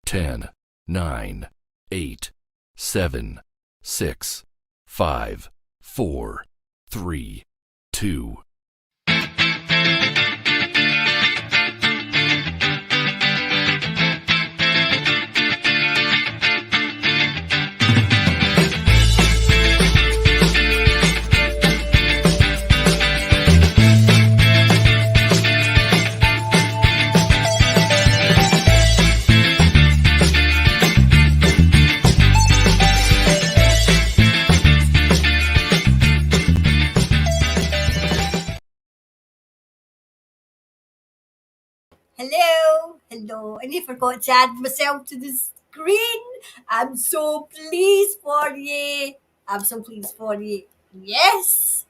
10, 9, 8, 7, 6, 5, 4, 3, 2. Hello, and I forgot to add myself to the screen. I'm so pleased for you. Yes,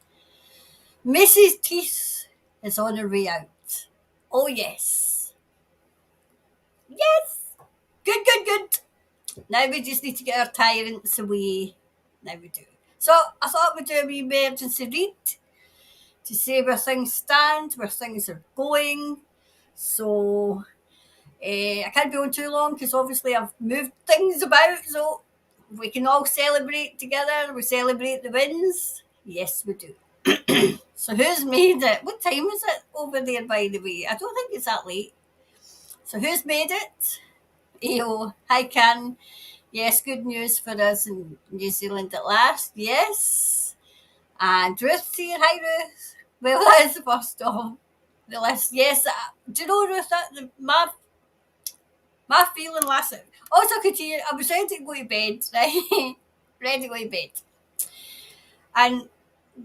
Mrs. Teeth is on her way out. Oh, yes. Yes. Good. Now we just need to get our tyrants away. Now we do. So I thought we'd do a wee emergency read to see where things stand, where things are going. So I can't be on too long because obviously I've moved things about, so we can all celebrate together. We celebrate the wins. Yes, we do. So who's made it? What time is it over there, by the way? I don't think it's that late. So who's made it? Ayo, hi Can. Yes, good news for us in New Zealand at last. Yes. And Ruth's here. Hi Ruth. Well, that's the first of the list. Yes. Do you know, Ruth, that my feeling last night. Also, could you? I was ready to go to bed, right? Ready to go to bed. And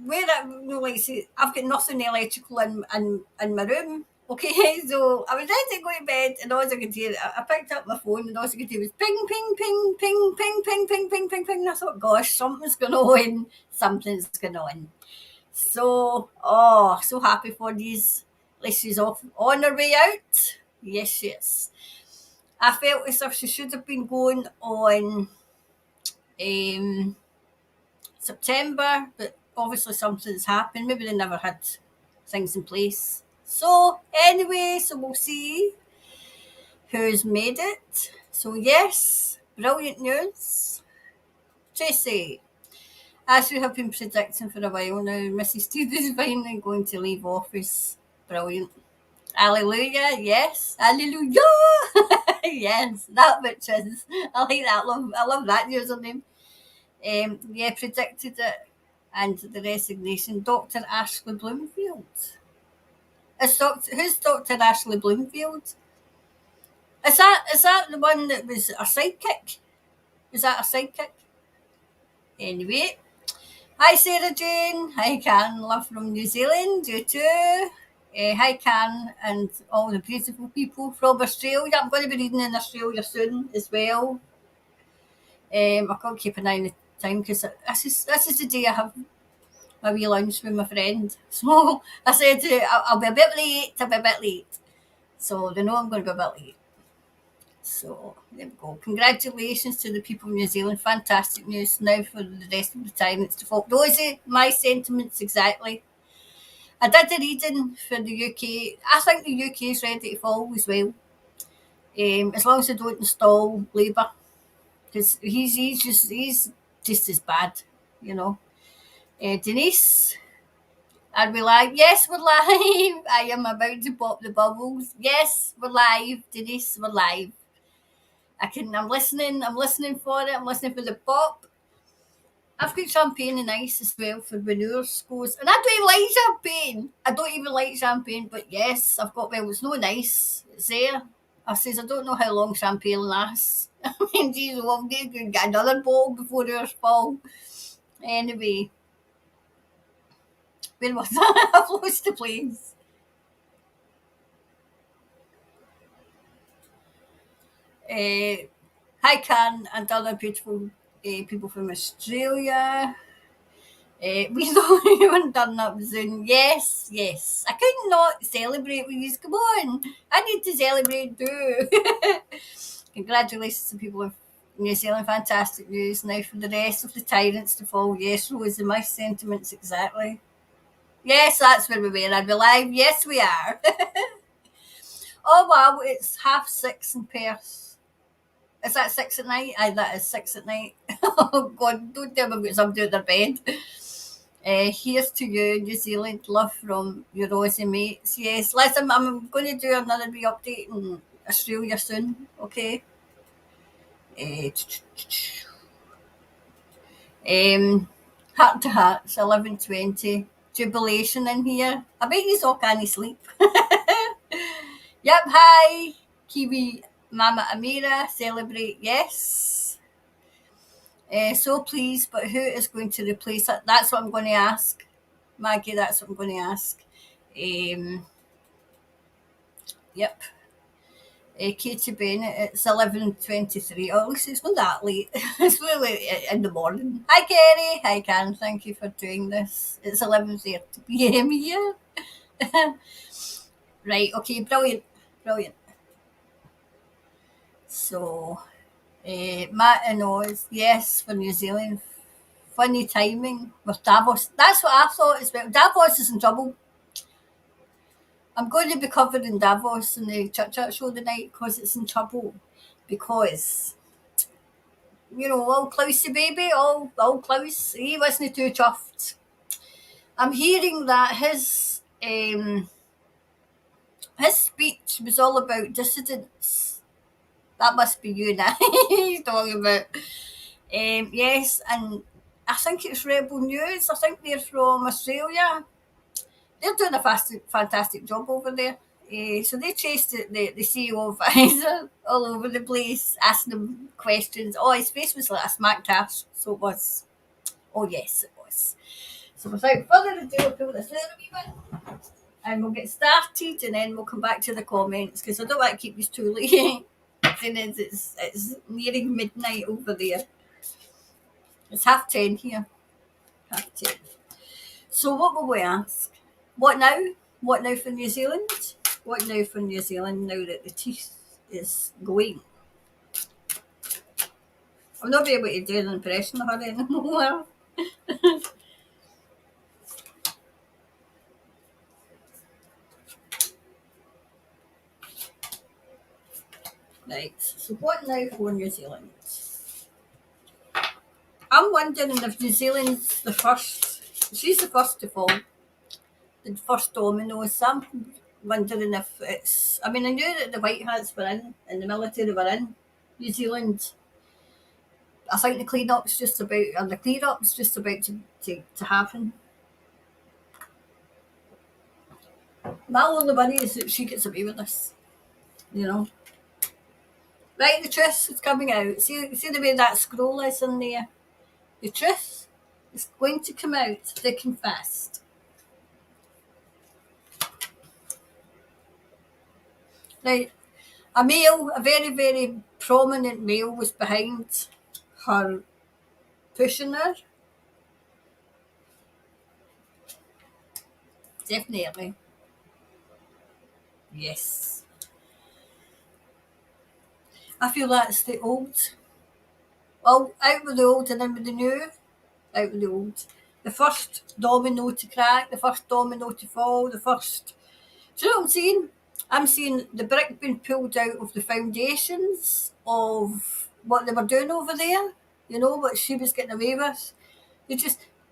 where I no like say, I've got nothing electrical in my room. Okay, so I was ready to go to bed, and all I could hear, I picked up my phone, and all I could hear was ping, ping, ping, ping, ping, ping, ping, ping, ping, ping. And I thought, gosh, something's going on. Something's going on. So, so happy for these. At least she's off on her way out. Yes, she is. I felt as if she should have been going on September, but obviously something's happened. Maybe they never had things in place. So anyway, so we'll see who's made it. So yes, brilliant news. Tracy, as we have been predicting for a while now, Mrs. Steed is finally going to leave office. Brilliant. Hallelujah, yes. Hallelujah. Yes, that bitch is. I like that. I love that username. Predicted it. And the resignation. Dr. Ashley Bloomfield. Who's Dr. Ashley Bloomfield? Is that the one that was a sidekick? Is that a sidekick? Anyway. Hi Sarah Jane. Hi Karen. Love from New Zealand. You too. Hi Karen and all the beautiful people from Australia. I'm going to be reading in Australia soon as well. I've got to keep an eye on the time because this is the day I have my wee lunch with my friend. So I said I'll be a bit late. So they know I'm going to be a bit late. So there we go. Congratulations to the people of New Zealand. Fantastic news now for the rest of the time. It's to fall. Those are my sentiments exactly. I did a reading for the UK. I think the UK is ready to fall as well. As long as they don't install Labour. Because he's just as bad, you know. Denise, are we live? Yes, we're live. I am about to pop the bubbles. Yes, we're live. Denise, we're live. I'm listening for it. I'm listening for the pop. I've got champagne and ice as well for when yours goes. And I don't even like champagne. But yes, it's no nice. It's there. I says, I don't know how long champagne lasts. I mean, geez, we'll get another bottle before yours fall. Anyway. Where was that? I've lost the place. Hi, Karen and other beautiful people from Australia. We don't even done up Zoom. Yes. I could not celebrate with you. Come on. I need to celebrate too. Congratulations to people of New Zealand. Fantastic news. Now for the rest of the tyrants to fall. Yes, Rose, my sentiments exactly. Yes, that's where we were. Are we live? Yes, we are. Oh, wow. It's 6:30 in Perth. Is that 6 at night? Aye, that is 6 at night. Oh God, don't tell me I've got somebody at their bed. Here's to you, New Zealand. Love from your Aussie mates. Yes, listen, I'm going to do another wee update in Australia soon. Okay. Uh, heart to heart. It's 11:20. Jubilation in here. I bet you all can't sleep. Yep. Hi, Kiwi Mama Amira. Celebrate. Yes. So pleased, but who is going to replace it? That's what I'm going to ask, Maggie. That's what I'm going to ask. Yep. Katie Bennett, it's 11:23. Oh, at least it's not that late. It's really in the morning. Hi, Kerry. Hi, Karen. Thank you for doing this. It's 11:30 p.m. here. Right. Okay. Brilliant. Brilliant. So, Matt and Oz, yes, for New Zealand. Funny timing with Davos. That's what I thought as well. Davos is in trouble. I'm going to be covering Davos in the Chit Chat show tonight because it's in trouble. Because, old Klausy baby, old Klaus, he wasn't too chuffed. I'm hearing that his speech was all about dissidents. That must be you now. He's talking about. Yes, and I think it's Rebel News. I think they're from Australia. They're doing a fantastic job over there. So they chased the CEO of Pfizer all over the place, asking him questions. Oh, his face was like a smack dash. So it was. Oh, yes, it was. So without further ado, I'll pull this out a wee bit. And we'll get started and then we'll come back to the comments because I don't want to keep you too late. Seeing as it's nearing midnight over there. It's 10:30 here. 10:30. So what will we ask? What now? What now for New Zealand? What now for New Zealand now that the teeth is going? I'll not be able to do an impression of her anymore. Right, so what now for New Zealand? I'm wondering if New Zealand's the first, she's the first to fall, the first domino. So I'm wondering if it's, I mean, I knew that the White Hats were in and the military were in New Zealand. I think the clean-up's just about, and the clear-up's just about to happen. My only worry is that she gets away with this, Right, the truth is coming out. See the way that scroll is in there? The truth is going to come out thick and fast. Right, a very, very prominent male was behind her, pushing her. Definitely. Yes. I feel that's the old. Well, out with the old and in with the new. Out with the old. The first domino to crack, the first domino to fall, the first. Do you know what I'm saying? I'm seeing the brick being pulled out of the foundations of what they were doing over there. What she was getting away with.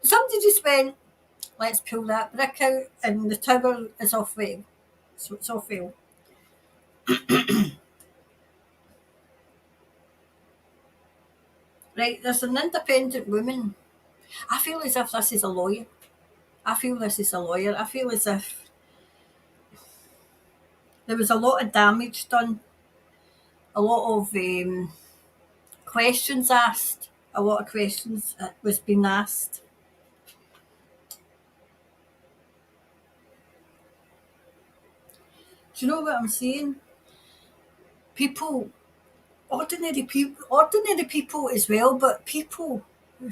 Somebody just went, let's pull that brick out, and the tower is off fail. So it's off fail. Right, there's an independent woman. I feel as if this is a lawyer. I feel as if there was a lot of damage done, a lot of questions asked, a lot of questions was being asked. Do you know what I'm saying? Ordinary people as well, but people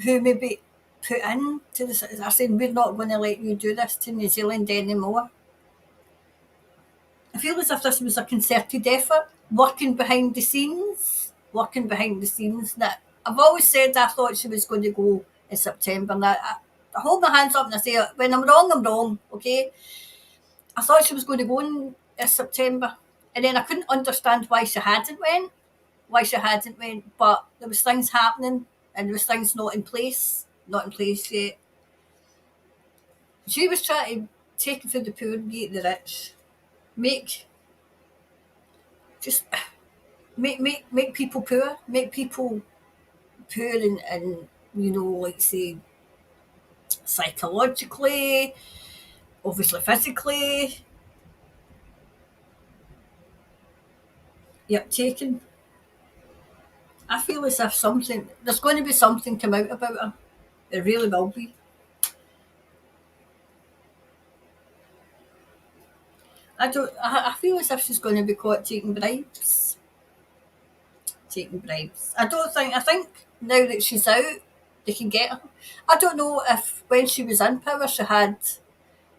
who maybe put in to this are saying, we're not going to let you do this to New Zealand anymore. I feel as if this was a concerted effort, working behind the scenes. That I've always said I thought she was going to go in September. And I hold my hands up and I say, when I'm wrong, I'm wrong, okay? I thought she was going to go in September. And then I couldn't understand why she hadn't went. why she hadn't went, but there was things happening and there was things not in place yet. She was trying to take it for the poor and get the rich, make just make people poor, make people poor and like say psychologically, obviously physically. Yep, taken. I feel as if there's going to be something come out about her. It really will be. I don't. I feel as if she's going to be caught taking bribes. Taking bribes. I don't think. I think now that she's out, they can get her. I don't know if when she was in power she had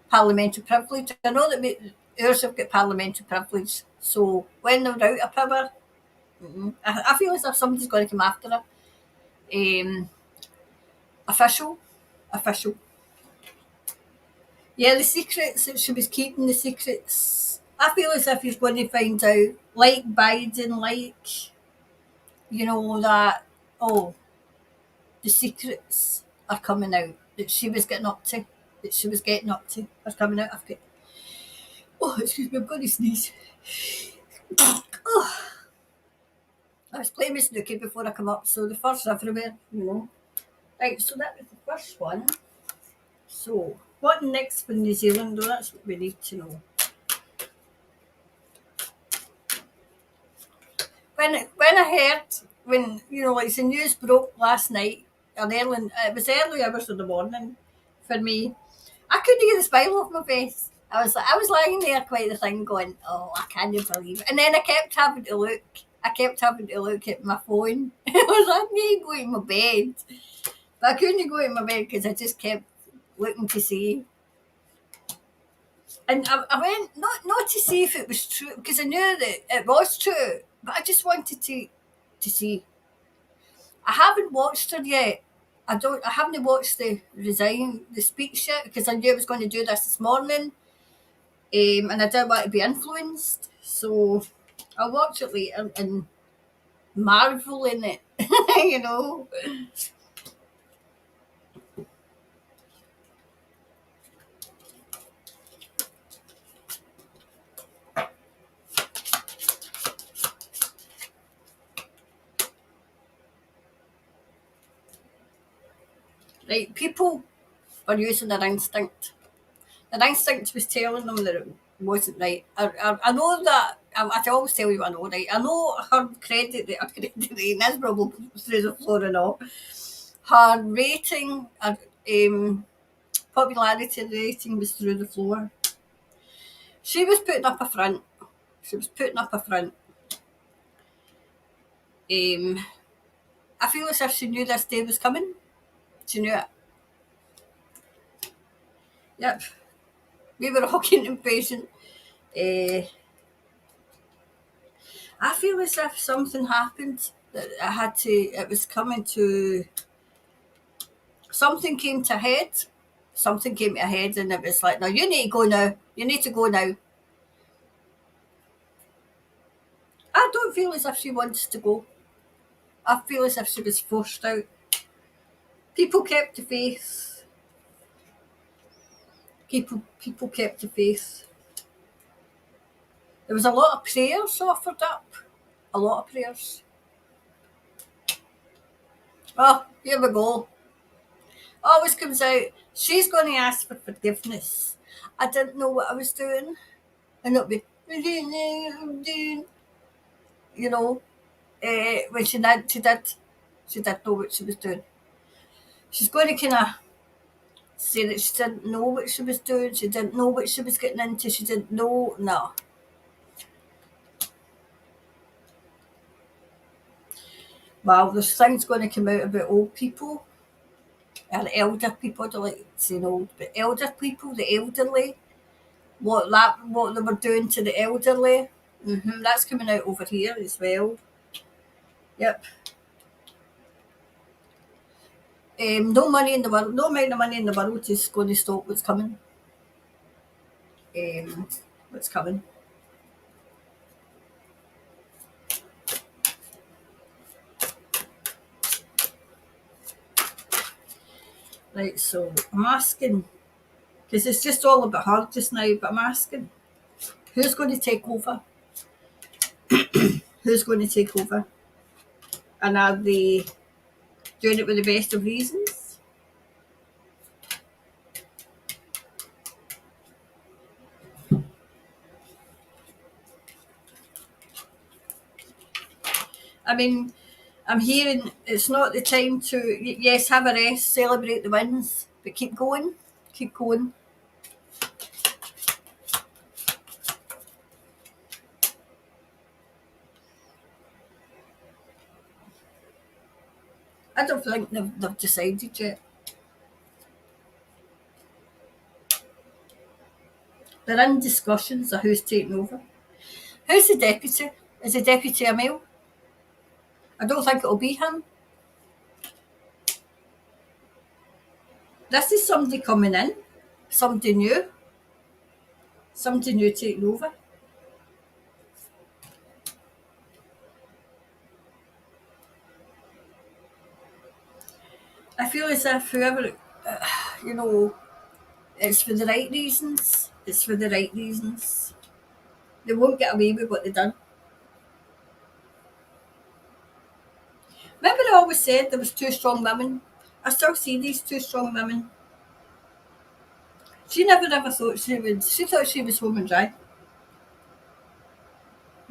parliamentary privilege. I know that ours have got parliamentary privilege. So when they're out of power, I feel as if somebody's going to come after her. Official, official. Yeah, the secrets that she was keeping, the secrets. I feel as if he's going to find out, like Biden, that, oh, the secrets are coming out that she was getting up to, are coming out. Excuse me, I'm going to sneeze. Oh, I was playing with Snooky before I come up, so the fur's everywhere. Right, so that was the first one. So, what next for New Zealand, though? That's what we need to know. When I heard, like the news broke last night, it was early hours of the morning for me. I couldn't get the smile off my face. I was lying there quite the thing going, oh, I can't believe it. And then I kept having to look. I kept having to look at my phone. I was like, I need to go to my bed. But I couldn't go to my bed because I just kept looking to see. And I went not to see if it was true because I knew that it was true, but I just wanted to see. I haven't watched her yet. I haven't watched the speech yet because I knew I was going to do this morning, and I didn't want to be influenced. So I'll watch it later and marvel in it, you know. Right, people are using their instinct. Their instinct was telling them that it wasn't right. I know that I always tell you I know, right? I know her credit rating is probably through the floor and all. Her rating, her popularity rating was through the floor. She was putting up a front. I feel as if she knew this day was coming. She knew it. Yep. We were all getting impatient. I feel as if something happened that it was coming to, something came to a head. Something came to a head and it was like, no, you need to go now. You need to go now. I don't feel as if she wants to go. I feel as if she was forced out. People kept the faith. People kept the faith. There was a lot of prayers offered up. A lot of prayers. Oh, here we go. Always comes out. She's going to ask for forgiveness. I didn't know what I was doing. And it'll be, you know, when she did know what she was doing. She's going to kind of say that she didn't know what she was doing. She didn't know what she was getting into. She didn't know. No. Well, there's things going to come out about old people or elder people. I don't like saying old, but elder people, the elderly, what they were doing to the elderly. That's coming out over here as well. Yep. No money in the world, no amount of money in the world is going to stop what's coming. What's coming. Right, so I'm asking, because it's just all about her just now, but I'm asking, who's going to take over? Who's going to take over? And are they doing it with the best of reasons? I mean, I'm hearing it's not the time to, yes, have a rest, celebrate the wins, but keep going, keep going. I don't think they've decided yet. They're in discussions of who's taking over. Who's the deputy? Is the deputy a male? I don't think it'll be him. This is somebody coming in, somebody new taking over. I feel as if whoever, you know, it's for the right reasons. It's for the right reasons. They won't get away with what they've done. Remember I always said there was two strong women? I still see these two strong women. She never ever thought she thought she was home and dry.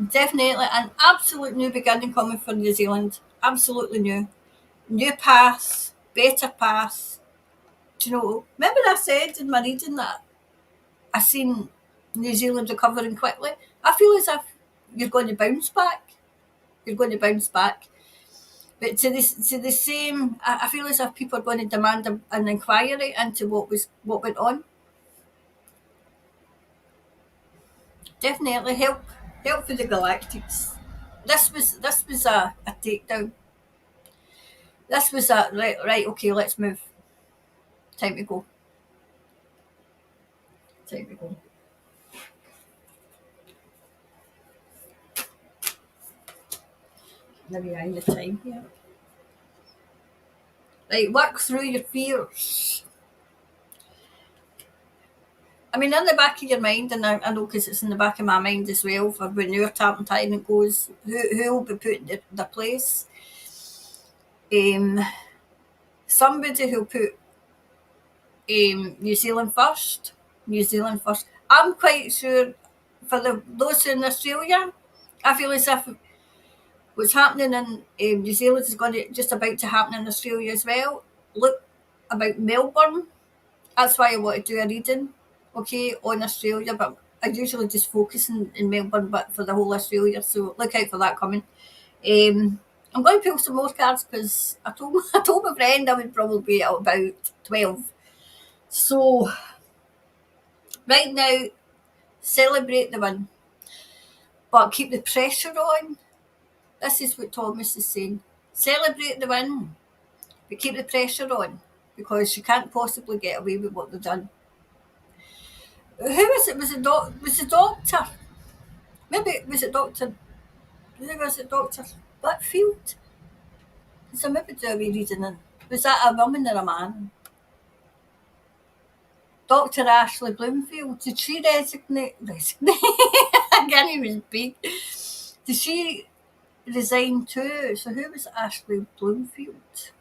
Definitely an absolute new beginning coming for New Zealand. Absolutely new. New path, better path. Do you know, remember I said in my reading that I seen New Zealand recovering quickly? I feel as if you're going to bounce back. You're going to bounce back. But to the same, I feel as if people are going to demand an inquiry into what went on. Definitely help for the Galactics. This was a takedown. This was a right. Okay, let's move. Time to go. Time to go. Maybe I the time here. Right, work through your fears. I mean, in the back of your mind, and I know because it's in the back of my mind as well, for when your tapping time it goes, who will be put in their place? Somebody who'll put New Zealand first. New Zealand first. I'm quite sure for those in Australia, I feel as if what's happening in New Zealand is going to just about to happen in Australia as well. Look about Melbourne. That's why I want to do a reading, okay, on Australia. But I usually just focus in Melbourne, but for the whole Australia. So look out for that coming. I'm going to pull some more cards because I told my friend I would probably be at about 12. So right now, celebrate the win, but keep the pressure on. This is what Thomas is saying. Celebrate the win, but keep the pressure on because you can't possibly get away with what they've done. Who was it? Was the doctor? Maybe was it Doctor? Who was it? Doctor Whitfield? So maybe do a wee reading in. Was that a woman or a man? Dr. Ashley Bloomfield. Did she resignate? I can't even speak. Did she resign too? So who was Ashley Bloomfield?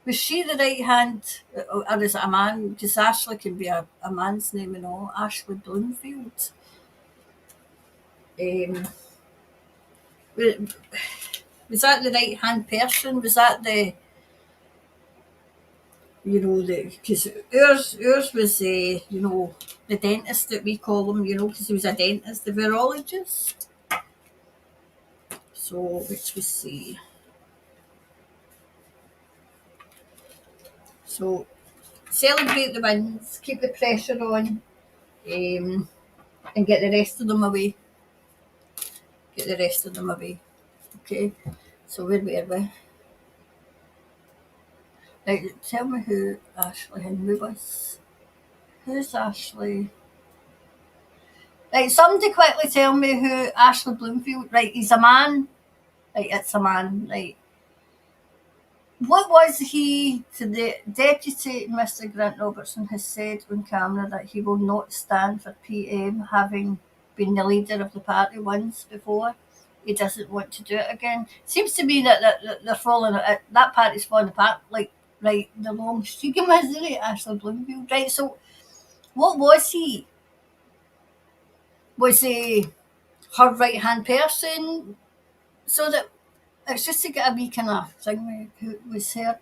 Was she the right hand, or is it a man? Because Ashley can be a man's name and all. Ashley Bloomfield. Um, was that the right hand person? Was that the, because ours was the dentist that we call him, because he was a dentist, the virologist. So which we see. So celebrate the wins, keep the pressure on, and get the rest of them away. Get the rest of them away. Okay. So where were we? Now tell me who Ashley Henry was. Who's Ashley? Right, somebody quickly tell me who Ashley Bloomfield. Right, he's a man. Right, it's a man. Right. What was he? So the deputy, Mr. Grant Robertson, has said on camera that he will not stand for PM, having been the leader of the party once before. He doesn't want to do it again. Seems to me that they're falling. That party's falling apart. Like right, the long streak of misery, Ashley Bloomfield. Right. So what was he? Was he her right hand person? So that it's just to get a wee kind of thing. Who was her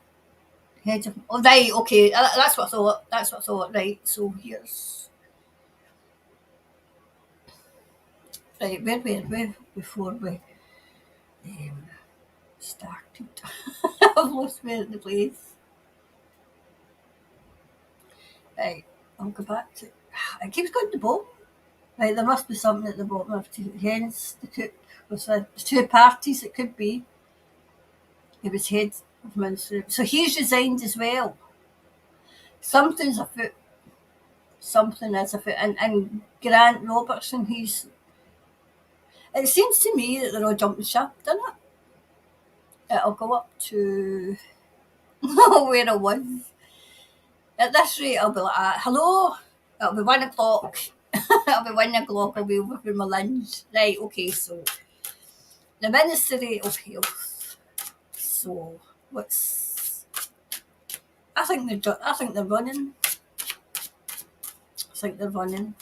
head of? Oh, right. Okay. That's what I thought. That's what I thought. Right. So here's right. Where before we started? I've lost me in the place. Right. I'll go back to. It keeps going to the bottom. Right. There must be something at the bottom of two. Hence the coup was the two parties. It could be. He was head of ministry. So he's resigned as well. Something's afoot. Something is afoot. And Grant Robertson, he's. It seems to me that they're all jumping ship, doesn't it? It'll go up to where I was. At this rate, I'll be like, hello? It'll be 1 o'clock. It'll be 1 o'clock. I'll be over for my lunch. Right, okay, so the Ministry of Health. So, what's. I think they're running. I think they're running.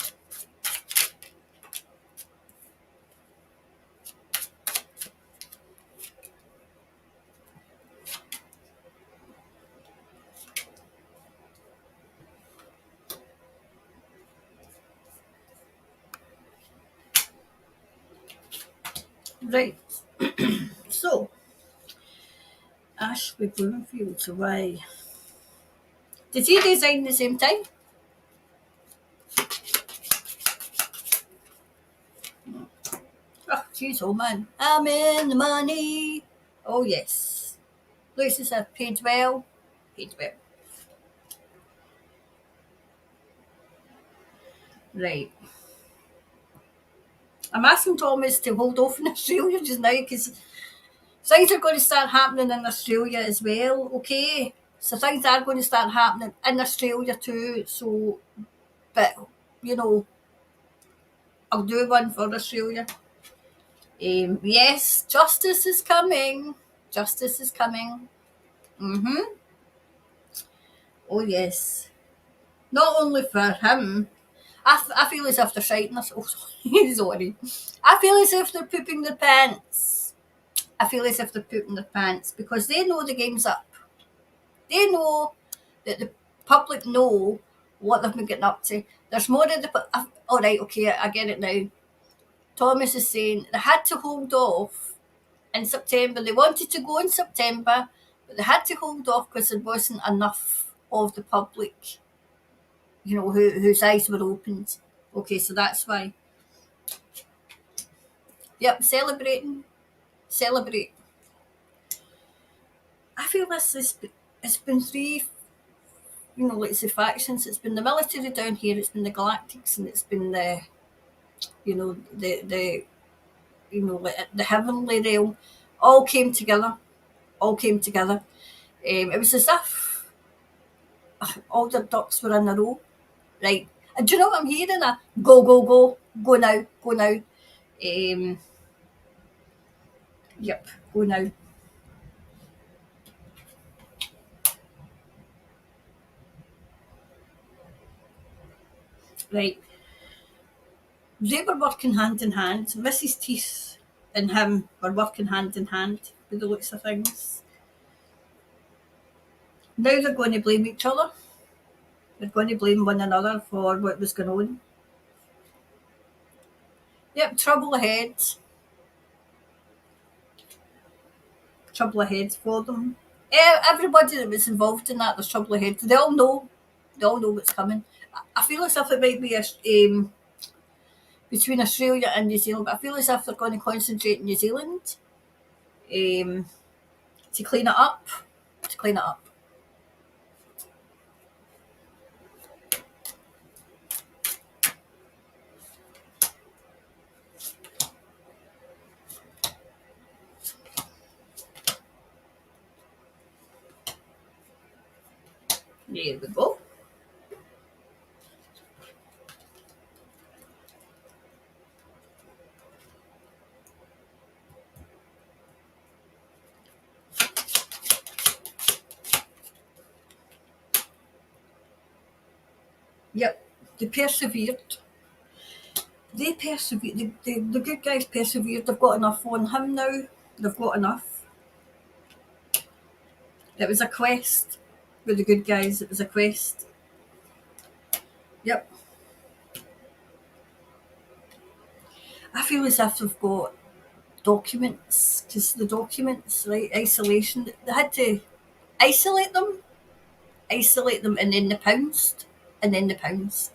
Right. So, Ashley Bloomfield, so why? Did he resign the same time? Oh, jeez, oh man. I'm in the money. Oh, yes. Lucy's have paid well. Paid well. Right. I'm asking Thomas to hold off in Australia just now because things are going to start happening in Australia as well, okay? So things are going to start happening in Australia too. So, but, you know, I'll do one for Australia. Yes, justice is coming. Justice is coming. Mm-hmm. Oh, yes. Not only for him. I feel as if they're shouting us. Oh, sorry. I feel as if they're pooping their pants. I feel as if they're pooping their pants because they know the game's up. They know that the public know what they've been getting up to. There's more of the. All right, okay, I get it now. Thomas is saying they had to hold off in September. They wanted to go in September, but they had to hold off because there wasn't enough of the public, you know, whose eyes were opened. Okay, so that's why. Yep, celebrating. Celebrate. I feel this is. It's been three, you know, let's say factions. It's been the military down here, it's been the Galactics, and it's been the, you know, the you know, the heavenly realm. All came together. All came together. It was as if all the ducks were in a row, right? And do you know what I'm hearing? A go, go, go, go now, go now. Yep, go now. Right. They were working hand in hand. Mrs. Teeth and him were working hand in hand with the looks of things. Now they're going to blame each other. They're going to blame one another for what was going on. Yep, trouble ahead. Trouble ahead for them. Everybody that was involved in that, there's trouble ahead. They all know. They all know what's coming. I feel as if it might be between Australia and New Zealand, but I feel as if they're going to concentrate in New Zealand um, to clean it up. To clean it up. There we go. Yep, they persevered. They persevered. The good guys persevered. They've got enough on him now. They've got enough. It was a quest with the good guys. It was a quest. Yep. I feel as if they've got documents, because the documents, right, isolation, they had to isolate them, and then they pounced, and then they pounced.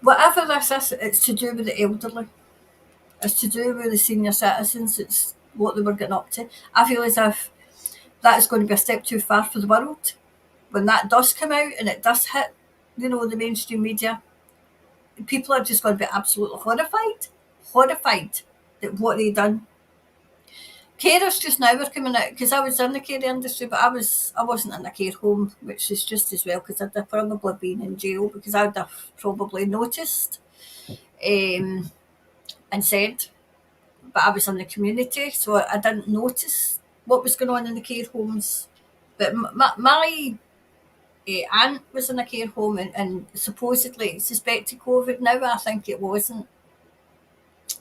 Whatever this is, it's to do with the elderly. It's to do with the senior citizens. It's what they were getting up to. I feel as if that is going to be a step too far for the world. When that does come out and it does hit, the mainstream media, people are just going to be absolutely horrified at what they done. Carers just now were coming out, because I was in the care industry, but I wasn't in a care home, which is just as well, because I'd have probably been in jail, because I'd have probably noticed and said, but I was in the community, so I didn't notice what was going on in the care homes. But my aunt was in a care home, and supposedly suspected COVID. Now I think it wasn't.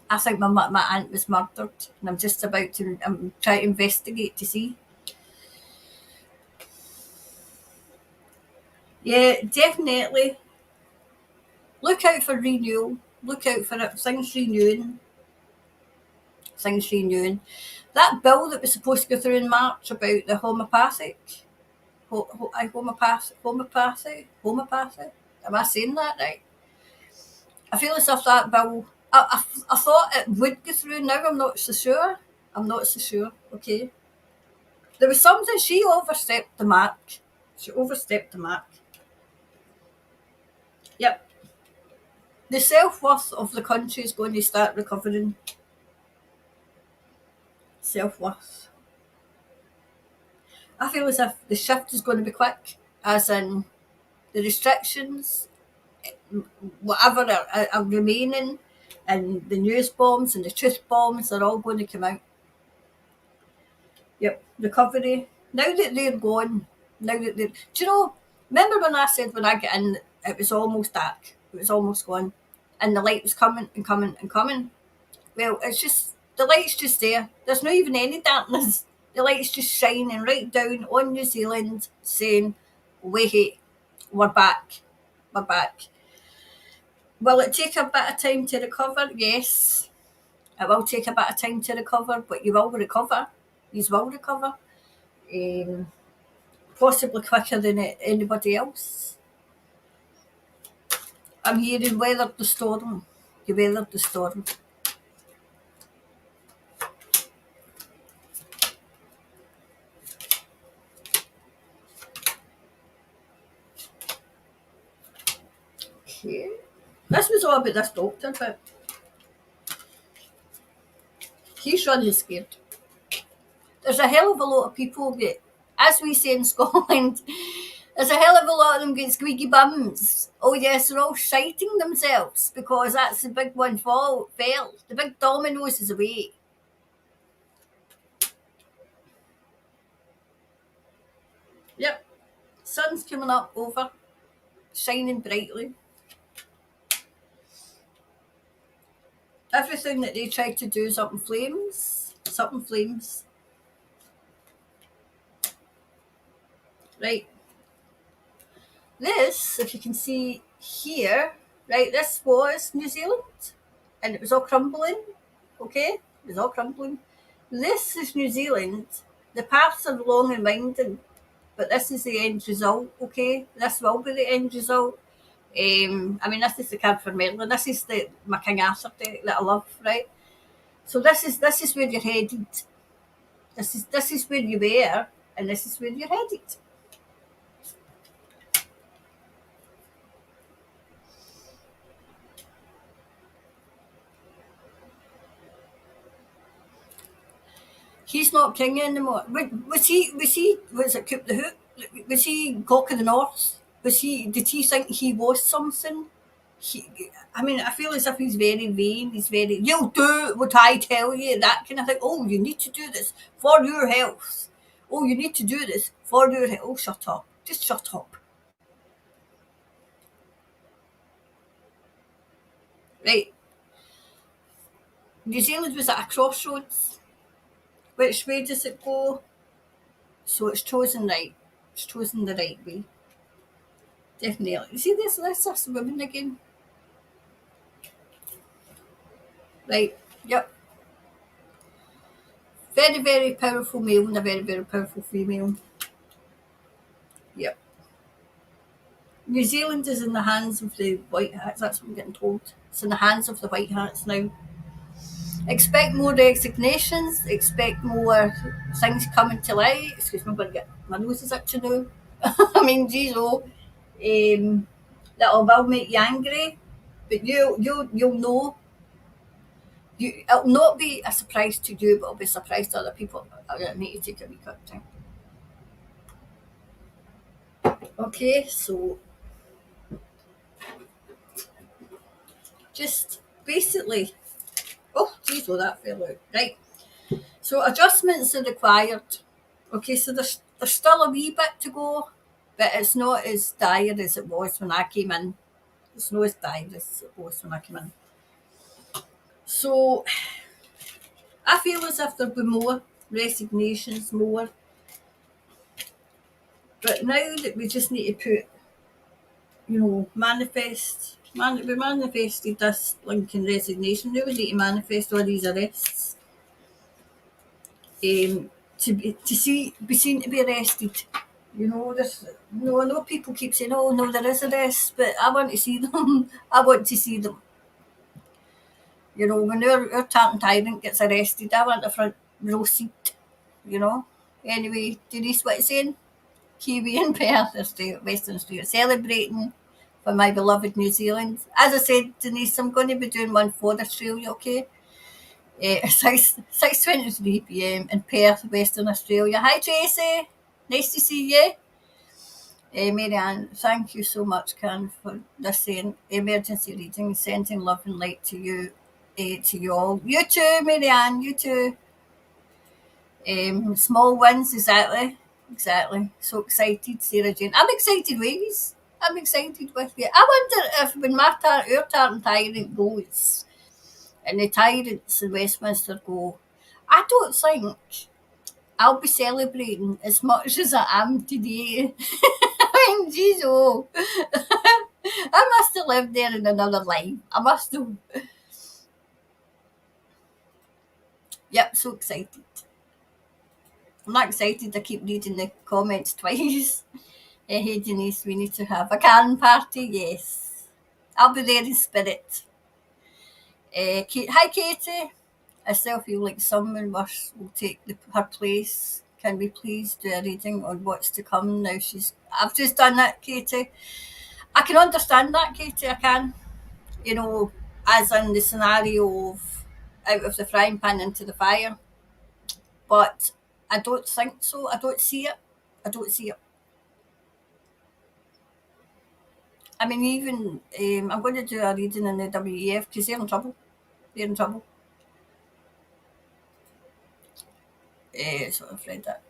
I think my aunt was murdered, and I'm trying to investigate to see. Yeah, definitely. Look out for renewal. Look out for it. Things renewing. Things renewing. That bill that was supposed to go through in March about the homeopathy. Am I saying that right? I feel as if that bill. I thought it would go through. Now I'm not so sure. I'm not so sure. Okay. There was something, she overstepped the mark. She overstepped the mark. Yep. The self worth of the country is going to start recovering. Self worth. I feel as if the shift is going to be quick, as in the restrictions, whatever are remaining, and the news bombs and the truth bombs are all going to come out. Yep, recovery. Now that they're gone, do you know, remember when I said when I get in, it was almost dark, it was almost gone, and the light was coming and coming and coming? Well, it's just, the light's just there. There's not even any darkness. The light's just shining right down on New Zealand, saying, wait, we're back. We're back. Will it take a bit of time to recover? Yes. It will take a bit of time to recover, but you will recover. You will recover. Um, Possibly quicker than anybody else. I'm hearing weathered the storm. You weathered the storm. Okay. This was all about this doctor, but he's running scared. There's a hell of a lot of people that, as we say in Scotland, there's a hell of a lot of them get squeaky bums. Oh yes, they're all shiting themselves because that's the big one fell. The big dominoes is away. Yep. Sun's coming up over, shining brightly. Everything that they tried to do is up in flames. It's up in flames. Right. This, if you can see here, right, this was New Zealand, and it was all crumbling. Okay? It was all crumbling. This is New Zealand. The paths are long and winding, but this is the end result, okay? This will be the end result. This is the card for Merlin. This is my King Arthur deck that I love, right? So this is where you're headed. This is where you were, and this is where you're headed. He's not king anymore. Was he? Was it Coop the Hoop? Was he Cock of the North? Was he? Did he think he was something? He, I mean, I feel as if he's very vain. He's very, you'll do what I tell you, that kind of thing. Oh, you need to do this for your health. Oh, you need to do this for your health. Oh, shut up. Just shut up. Right. New Zealand was at a crossroads. Which way does it go? So it's chosen right. It's chosen the right way. Definitely. You see this woman again? Right. Yep. Very, very powerful male and a very, very powerful female. Yep. New Zealand is in the hands of the White Hats. That's what I'm getting told. It's in the hands of the White Hats now. Expect more resignations. Expect more things coming to light. Excuse me, I'm going to get my nose is itching now. I mean, geez, that will make you angry, but you'll know. It'll not be a surprise to you, but it'll be a surprise to other people. I need to take a wee cut time. Okay, so just basically, oh, geez, well that fell out. Right. So adjustments are required. Okay, so there's still a wee bit to go, but it's not as dire as it was when I came in. It's not as dire as it was when I came in. So I feel as if there'll be more resignations, more. But now that we just need to put, we manifested this Lincoln resignation. Now we need to manifest all these arrests. To be seen to be arrested. I know people keep saying, "Oh no, there is arrests," but I want to see them. I want to see them. When our tartan tyrant gets arrested, I want a front row seat. Anyway, Denise, what you saying? Kiwi and Perth, Western Australia, celebrating for my beloved New Zealand. As I said, Denise, I'm going to be doing one for Australia, okay? 6:23 p.m. in Perth, Western Australia. Hi, Tracy. Nice to see you. Marianne, thank you so much, Karen, for this saying emergency reading, sending love and light to you, to you all. You too, Marianne, you too. Small wins, exactly. So excited, Sarah Jane. I'm excited with you. I'm excited with you. I wonder if when our tartan tyrant goes, and the tyrants in Westminster go, I don't think I'll be celebrating as much as I am today. I mean, geez, oh. I must have lived there in another life. I must have. Yep, so excited. I'm not excited. I keep reading the comments twice. Hey, Denise, we need to have a garden party. Yes. I'll be there in spirit. Hi, Katie. I still feel like someone will take her place. Can we please do a reading on what's to come now? I've just done that, Katie. I can understand that, Katie. I can. As in the scenario of out of the frying pan into the fire. But I don't think so. I don't see it. I mean, even I'm going to do a reading in the WEF because they're in trouble. So I've read that.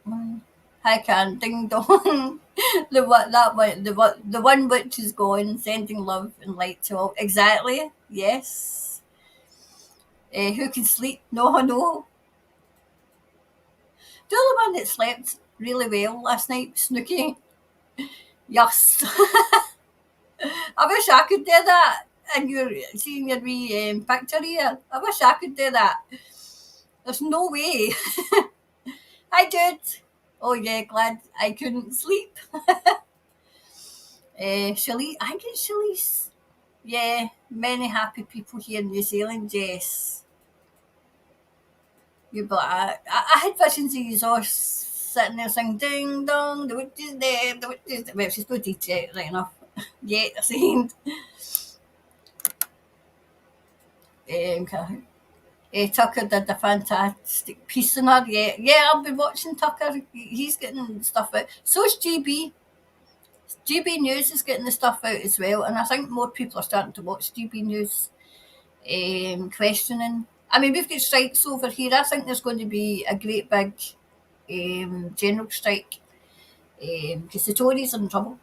Hi, Karen. Ding dong. The one which is gone, sending love and light to all. Exactly. Yes. Who can sleep? No. The only one that slept really well last night, Snooky. Yes. I wish I could do that. And you're seeing your wee picture here. I wish I could do that. There's no way. Hi, Jude. Oh, yeah, glad I couldn't sleep. Shelley, I think it's Shelley's. Yeah, many happy people here in New Zealand, yes. But I had visions of you all sitting there saying, ding dong, the witch is there, the witch is there. Well, she's not eat it right enough. Yeah, I seen. Tucker did a fantastic piece on her. Yeah, I've been watching Tucker. He's getting stuff out. So is GB. GB News is getting the stuff out as well, and I think more people are starting to watch GB News. Questioning. I mean, we've got strikes over here. I think there's going to be a great big general strike because the Tories are in trouble.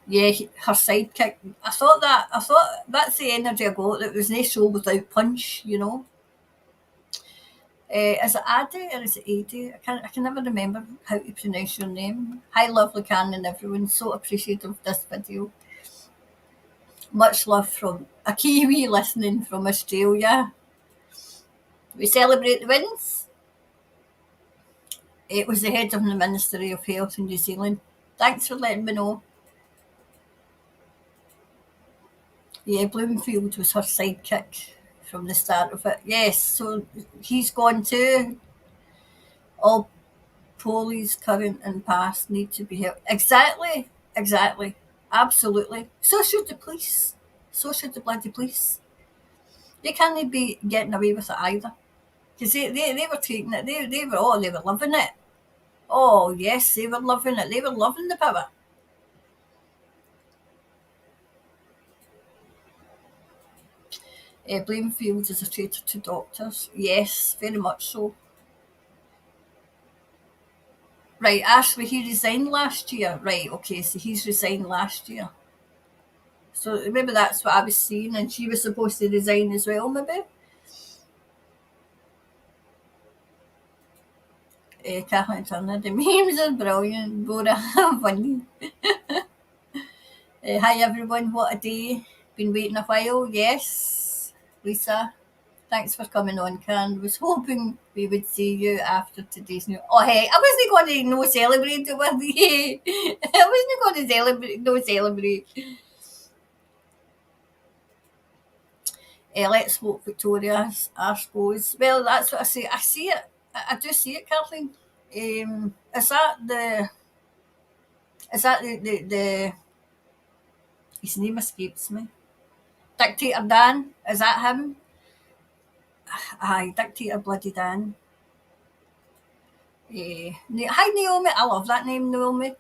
Yeah, her sidekick. I thought that's the energy I got. It was no show without punch, you know. Is it Adi or is it Adi? I can never remember how to pronounce your name. Hi, lovely Karen and everyone. So appreciative of this video. Much love from a Kiwi listening from Australia. We celebrate the wins. It was the head of the Ministry of Health in New Zealand. Thanks for letting me know. Yeah, Bloomfield was her sidekick from the start of it. Yes, so he's gone too. All police, current and past, need to be helped. Exactly. Absolutely. So should the police. So should the bloody police. They can't be getting away with it either. Because they were taking it. They were loving it. Oh, yes, they were loving it. They were loving the power. Bloomfield is a traitor to doctors. Yes, very much so. Right, Ashley, he resigned last year. Right, okay, so he's resigned last year. So maybe that's what I was seeing, and she was supposed to resign as well, maybe. Kathleen Turner, the memes are brilliant. Bora, funny. Hi everyone, what a day. Been waiting a while, yes. Lisa, thanks for coming on, Karen. Was hoping we would see you after today's news. Oh, hey, I wasn't going to no celebrate it with you. I wasn't going to celebrate. Let's hope Victoria's arse goes. Well, that's what I say. I see it. I do see it, Kathleen. Is that the his name escapes me. Dictator Dan, is that him? Aye, Dictator bloody Dan. Hi Naomi, I love that name, Naomi.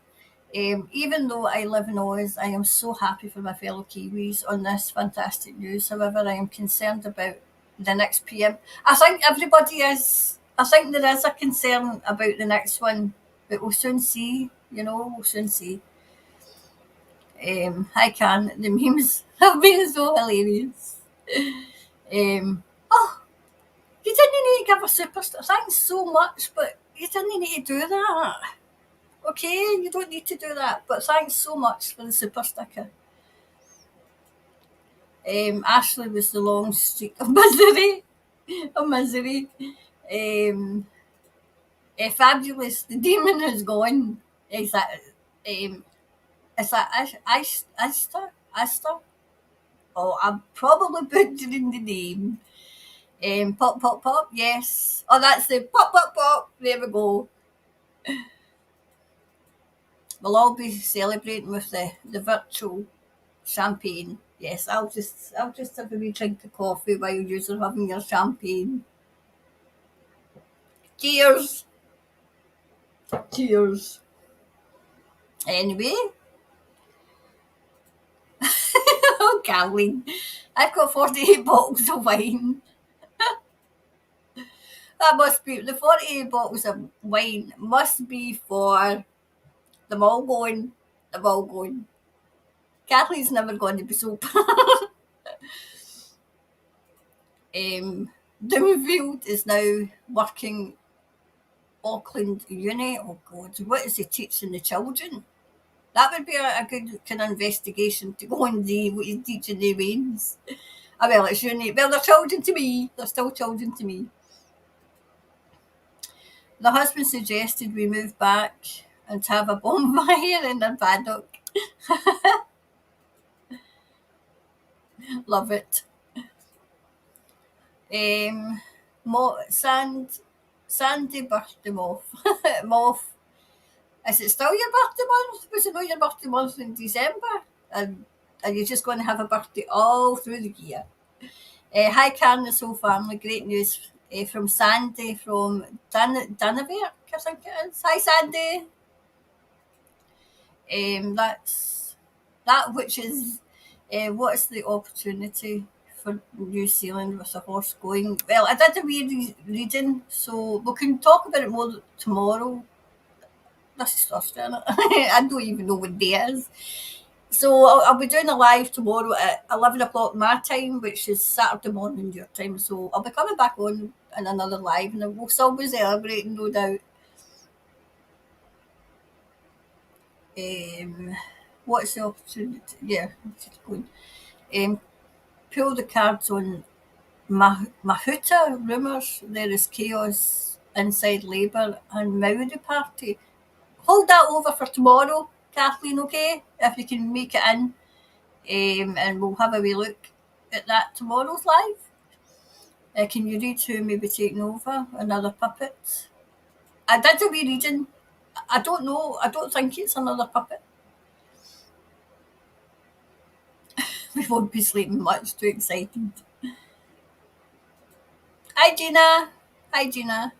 Even though I live in Oz, I am so happy for my fellow Kiwis on this fantastic news. However, I am concerned about the next PM. I think everybody is. I think there is a concern about the next one, but we'll soon see. We'll soon see. I can. The memes have been so hilarious. Oh, you didn't need to give a superstar. Thanks so much, but you didn't need to do that. Okay, you don't need to do that, but thanks so much for the super sticker. Ashley was the long streak of misery. Fabulous, the demon is gone. Is that Asta? Oh, I'm probably butchering the name. Pop, pop, pop, yes. Oh, that's the pop, pop, pop. There we go. We'll all be celebrating with the virtual champagne. Yes, I'll just have a wee drink of coffee while you're having your champagne. Cheers. Cheers. Anyway. Oh, Kathleen. I've got 48 bottles of wine. That must be, the 48 bottles of wine must be for them all going. Kathleen's never going to be sober. Doomfield is now working Auckland Uni. Oh God, what is he teaching the children? That would be a good kind of investigation to go and see what he's teaching the veins. Well, it's uni. Well, they're children to me. They're still children to me. The husband suggested we move back and have a bonfire in their paddock. Love it. Sandy birthday moth. Is it still your birthday month? Was it not your birthday month in December? Are you just going to have a birthday all through the year? Hi, Karen, the whole family. Great news from Sandy from Danavert, I think it is. Hi, Sandy. That's that which is what's the opportunity for New Zealand with a horse going? Well, I did a wee reading, so we can talk about it more tomorrow. This is Thursday, isn't it? I don't even know what day it is. So I'll be doing a live tomorrow at 11 o'clock my time, which is Saturday morning your time. So I'll be coming back on in another live, and we'll still be celebrating, no doubt. Um, what's the opportunity? Yeah, just going. Pull the cards on Mahuta rumours. There is chaos inside Labour and Maori Party. Hold that over for tomorrow, Kathleen, okay? If you can make it in. And we'll have a wee look at that tomorrow's live. Can you read who may be taking over? Another puppet? I did a wee reading. I don't know. I don't think it's another puppet. We won't be sleeping much. Too excited. Hi, Gina. Hi, Gina.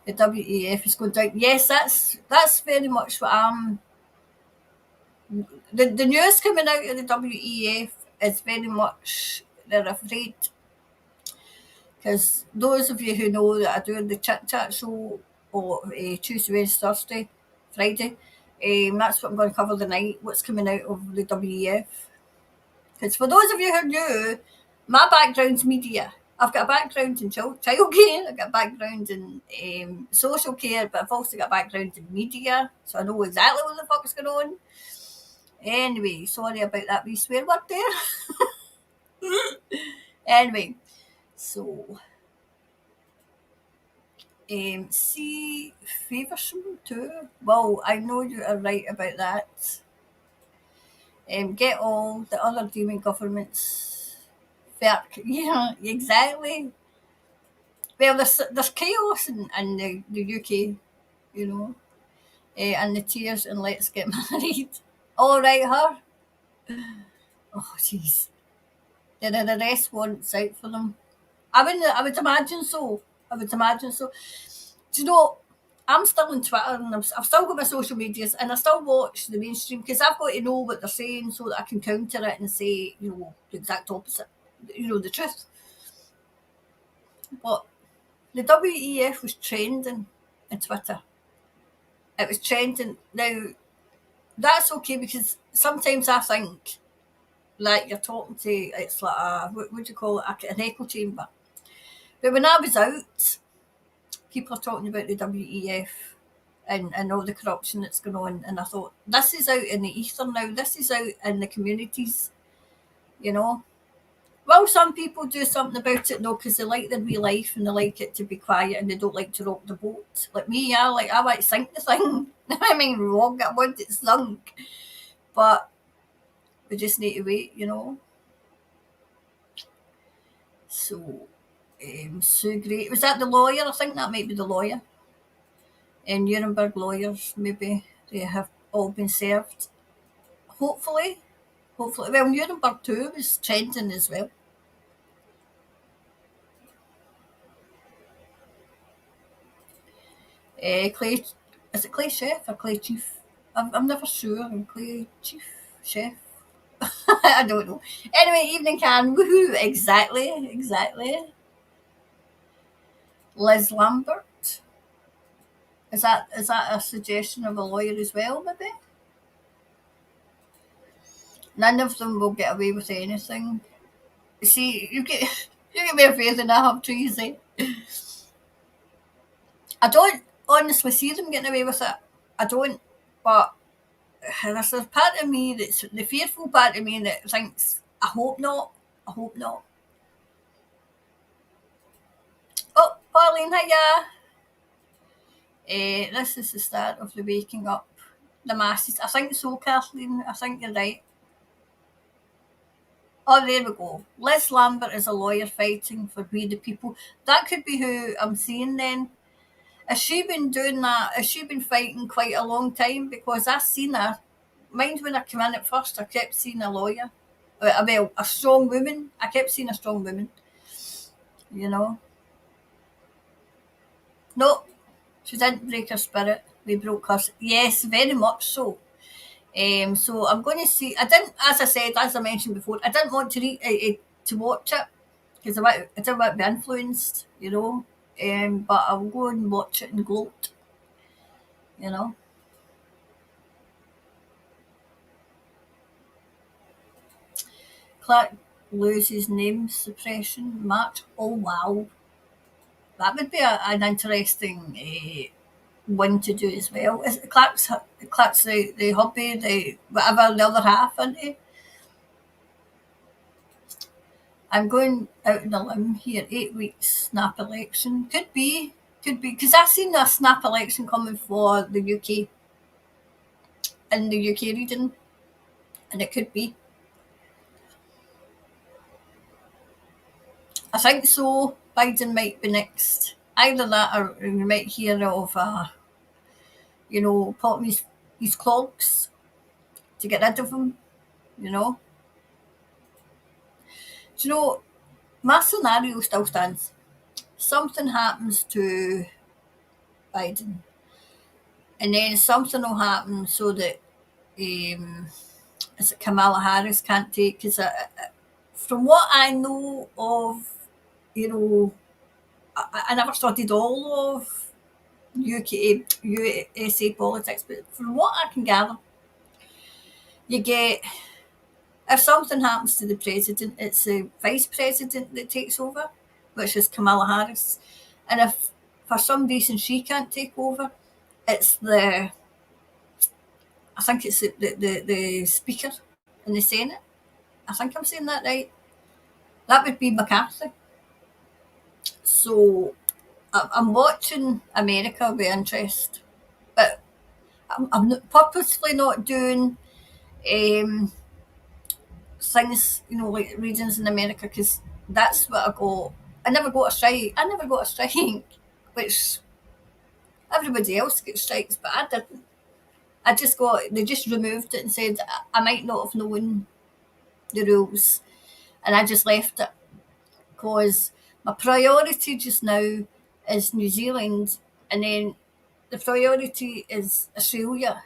The WEF is going down. Yes, that's very much what I'm. The news coming out of the WEF is very much they're afraid, because those of you who know that I do the Chit Chat show or Tuesday, Wednesday, Thursday, Friday, that's what I'm going to cover the night. What's coming out of the WEF? Because for those of you who are new, my background's media. I've got a background in childcare, I've got a background in social care, but I've also got a background in media, so I know exactly what the fuck's going on. Anyway, sorry about that wee swear word there. Anyway, so see Feversham too. Well, I know you are right about that. Get all the other demon governments. Yeah, exactly. Well, there's chaos in the UK, you know, and the tears and let's get married. All right, her. Oh, jeez. Did the rest wants out for them? I would imagine so. I would imagine so. Do you know? I'm still on Twitter and I've still got my social medias and I still watch the mainstream because I've got to know what they're saying so that I can counter it and say, you know, the exact opposite, you know, the truth. But the WEF was trending on Twitter. It was trending. Now, that's okay because sometimes I think like you're talking to, it's like what would you call it, an echo chamber. But when I was out, people are talking about the WEF and all the corruption that's going on. And I thought, this is out in the ether now. This is out in the communities, you know. Well, some people do something about it though, because they like their wee life and they like it to be quiet and they don't like to rock the boat. Like me, I like to sink the thing. I mean, rock it, I want it sunk. But we just need to wait, you know. So, so great. Was that the lawyer? I think that might be the lawyer. And Nuremberg lawyers, maybe they have all been served. Hopefully. Hopefully. Well, Nuremberg too was trending as well. Clay, is it Clay Chef or Clay Chief? I'm never sure. Clay Chief Chef. I don't know. Anyway, evening can. Woohoo! Exactly. Exactly. Liz Lambert. Is that a suggestion of a lawyer as well? Maybe. None of them will get away with anything. See, you get more faith than I have too, you see. I don't honestly see them getting away with it. I don't. But there's a part of me that's the fearful part of me that thinks, I hope not. I hope not. Oh, Pauline, hiya. This is the start of the waking up. The masses. I think so, Kathleen. I think you're right. Oh, there we go. Liz Lambert is a lawyer fighting for we the people. That could be who I'm seeing then. Has she been doing that? Has she been fighting quite a long time? Because I've seen her mind when I came in at first, I kept seeing a lawyer. Well, a strong woman. I kept seeing a strong woman, you know. No, she didn't break her spirit. We broke hers. Yes, very much so. So I'm going to see. I didn't, as I said, as I mentioned before, I didn't want to to watch it because I didn't want to be influenced, you know. But I'll go and watch it and gloat, you know. Clark loses name suppression march. Oh wow, that would be an interesting one to do as well. Is Clark's the hobby, the whatever the other half, isn't he? I'm going out on a limb here. 8 weeks snap election could be because I've seen a snap election coming for the UK in the UK region, and it could be. I think so. Biden might be next. Either that, or we might hear of popping his clogs to get rid of him. You know. Do you know my scenario still stands? Something happens to Biden, and then something will happen so that um, is it Kamala Harris can't take because from what I know of, I never studied all of USA politics, but from what I can gather, you get if something happens to the president, it's the vice president that takes over, which is Kamala Harris, and if for some reason she can't take over, it's I think it's the speaker in the Senate. I think I'm saying that right. That would be McCarthy. So I'm watching America with interest, but I'm purposefully not doing um, things, like regions in America, because that's what I got. I never got a strike. I never got a strike, which everybody else gets strikes, but I didn't. They just removed it and said I might not have known the rules, and I just left it because my priority just now is New Zealand, and then the priority is Australia.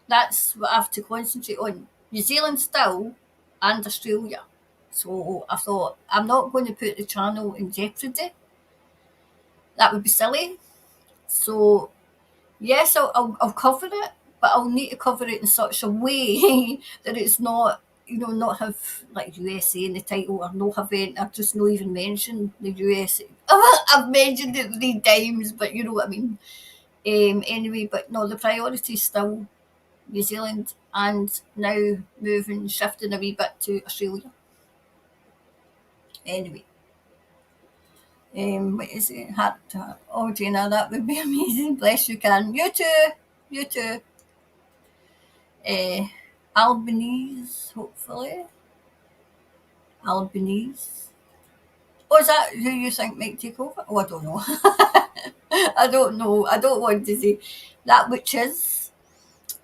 That's what I have to concentrate on. New Zealand still, and Australia. So I thought I'm not going to put the channel in jeopardy. That would be silly. So yes, I'll cover it, but I'll need to cover it in such a way that it's not, not have like USA in the title or no event. I've just not even mentioned the USA. I've mentioned it 3 times, but you know what I mean. Anyway, but no, the priority is still New Zealand and now shifting a wee bit to Australia. Anyway, what is it? Heart to heart. Oh, Gina, that would be amazing. Bless you, can. You too. You too. Uh, Albanese, hopefully. Albanese. Oh, is that who you think might take over? Oh, I don't know. I don't know. I don't want to say that which is.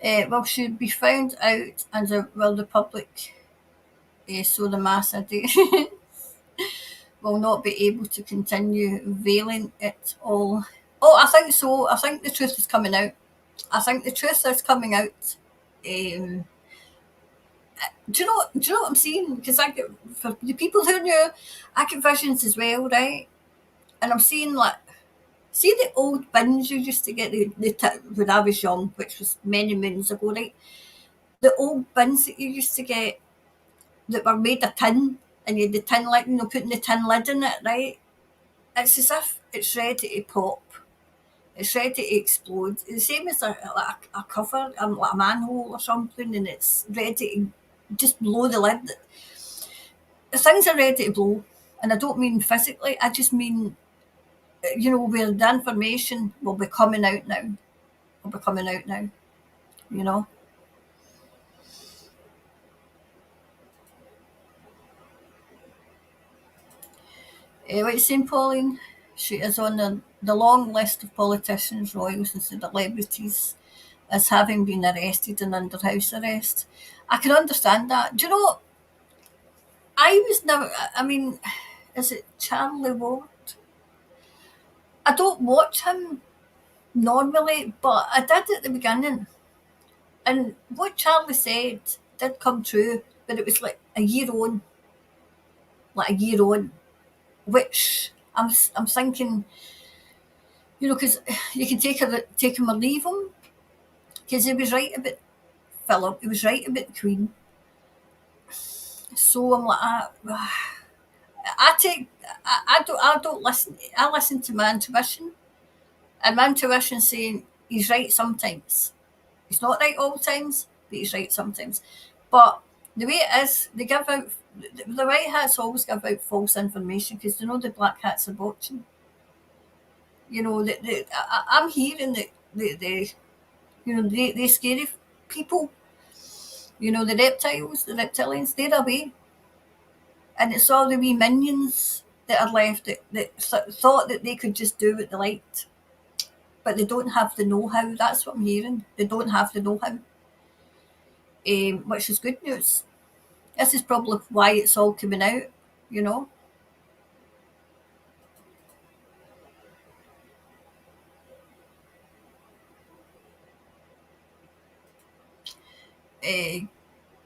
Well, should be found out, and will the public, so the mass addiction will not be able to continue veiling it all. Oh, I think so. I think the truth is coming out. I think the truth is coming out. Um, do you know what I'm saying? Because I get for the people who knew, I get visions as well, right? And I'm seeing like, see the old bins you used to get when I was young, which was many moons ago, right? The old bins that you used to get that were made of tin, and you had the tin lid, putting the tin lid in it, right? It's as if it's ready to pop. It's ready to explode. The same as a cover, like a manhole or something, and it's ready to just blow the lid. The things are ready to blow, and I don't mean physically. I just mean, where the information will be coming out now. Will be coming out now. You know. Like St. Pauline, she is on the long list of politicians, royals, and celebrities as having been arrested and under house arrest. I can understand that. Do you know, I was never, I mean, is it Charlie Ward? I don't watch him normally, but I did at the beginning. And what Charlie said did come true, but it was like a year on, which I'm thinking, because you can take him or leave him, because he was right about Philip, he was right about the Queen. So I'm like, I take, I don't listen. I listen to my intuition, and my intuition saying he's right sometimes. He's not right all the times, but he's right sometimes. But the way it is, they give out the white hats always give out false information because they know the black hats are watching. I'm hearing that the scary people, the reptiles, the reptilians, they're away, and it's all the wee minions that are left that thought that they could just do what they liked, but they don't have the know-how. That's what I'm hearing. They don't have the know-how, which is good news. This is probably why it's all coming out, you know. Uh,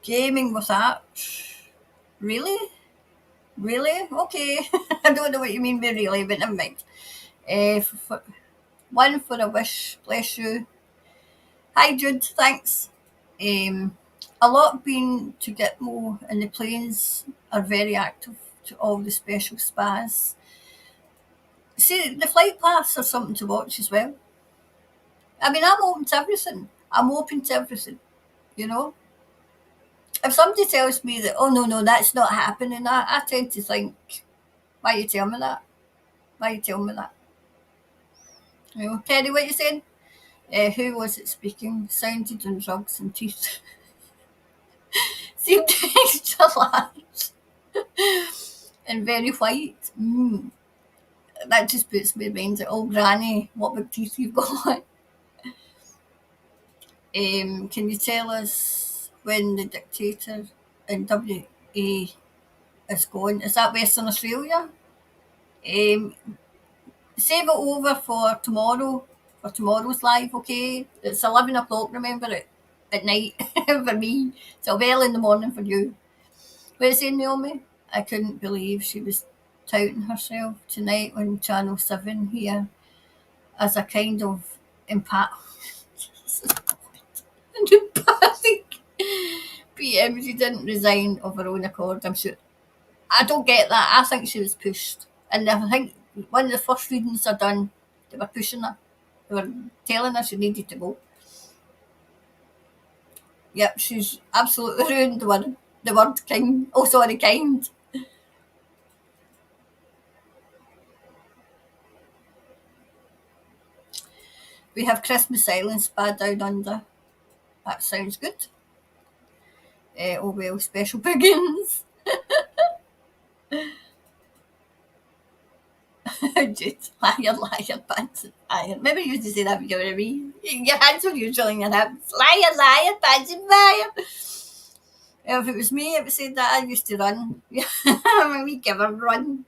Gaming with apps. Really? Really? Okay. I don't know what you mean by really, but never mind. One for a wish, bless you. Hi Jude, thanks. Um, a lot been to Gitmo and the planes are very active to all the special spas. See, the flight paths are something to watch as well. I mean, I'm open to everything. I'm open to everything, you know. If somebody tells me that, oh no, no, that's not happening, I tend to think, why you tell me that? Why you tell me that? Terry, what you saying? Who was it speaking? Sounded on drugs and teeth. Seemed extra large and very white. That just puts me in mind of, oh granny, what big teeth you've got. Can you tell us when the dictator in WA is going? Is that Western Australia? Um, Save it over for tomorrow's live, okay? It's 11 o'clock, remember it, at night for me. So well in the morning for you. What is it, Naomi? I couldn't believe she was touting herself tonight on Channel 7 here as a kind of impact. An empathic PM. She didn't resign of her own accord, I'm sure. I don't get that. I think she was pushed. And I think one of the first readings are done, they were pushing her. They were telling her she needed to go. Yep, she's absolutely ruined the word king. Oh, sorry, kind. We have Christmas silence bad down under. That sounds good. Oh well, special begins. Just liar, liar, pants and fire. Maybe you used to say that when you were a wee. Your hands were usually in your hips. Liar, liar, pants and fire. If it was me, it would say that I used to run. We give a run.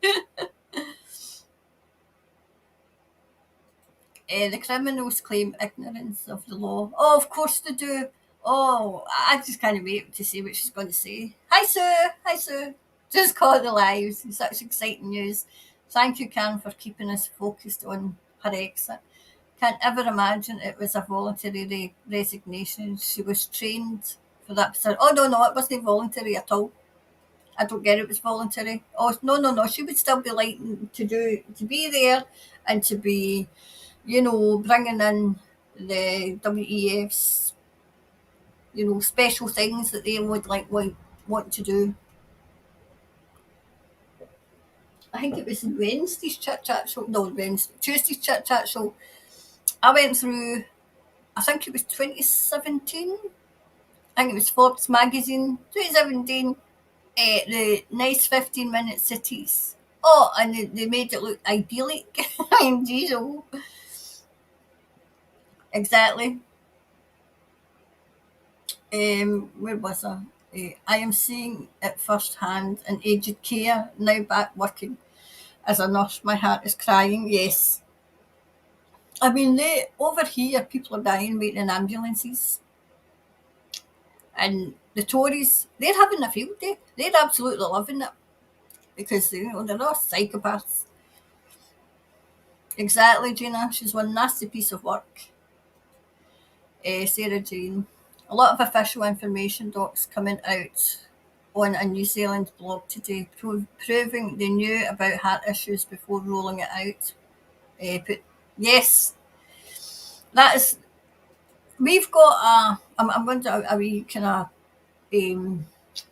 The criminals claim ignorance of the law. Oh, of course they do. Oh, I just can't wait to see what she's going to say. Hi, Sue. Hi, Sue. Just caught the lives. Such exciting news. Thank you, Karen, for keeping us focused on her exit. Can't ever imagine it was a voluntary resignation. She was trained for that position. Oh, no, no, it wasn't voluntary at all. I don't get it was voluntary. Oh, no, no, no. She would still be liking to be there and to be, bringing in the WEF's, special things that they would want to do. I think it was Wednesday's chit chat show. No, Tuesday's chit chat show. I went through. I think it was 2017. I think it was Forbes magazine 2017. The nice 15-minute cities. Oh, and they made it look idyllic. I mean, geez, oh, exactly. Where was I? I am seeing it firsthand in aged care, now back working as a nurse. My heart is crying, yes. I mean, over here, people are dying waiting in ambulances. And the Tories, they're having a field day. They're absolutely loving it because, they're not psychopaths. Exactly, Gina. She's one nasty piece of work. Sarah Jane. A lot of official information docs coming out on a New Zealand blog today, proving they knew about heart issues before rolling it out. Yes, that is. We've got a. I'm going to a wee kind of reading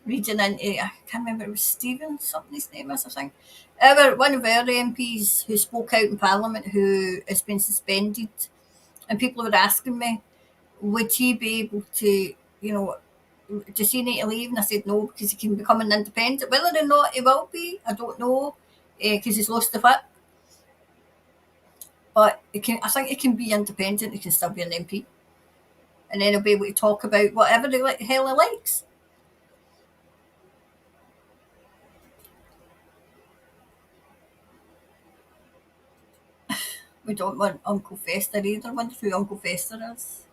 into. I can't remember. It was Stephen something. His name is, I think. One of our MPs who spoke out in Parliament, who has been suspended, and people were asking me, would he be able to, does he need to leave? And I said no, because he can become an independent. Whether or not he will be, I don't know, because he's lost the fit. But I think he can be independent. He can still be an MP, and then he'll be able to talk about whatever the hell he likes. We don't want Uncle Fester either. I wonder who Uncle Fester is.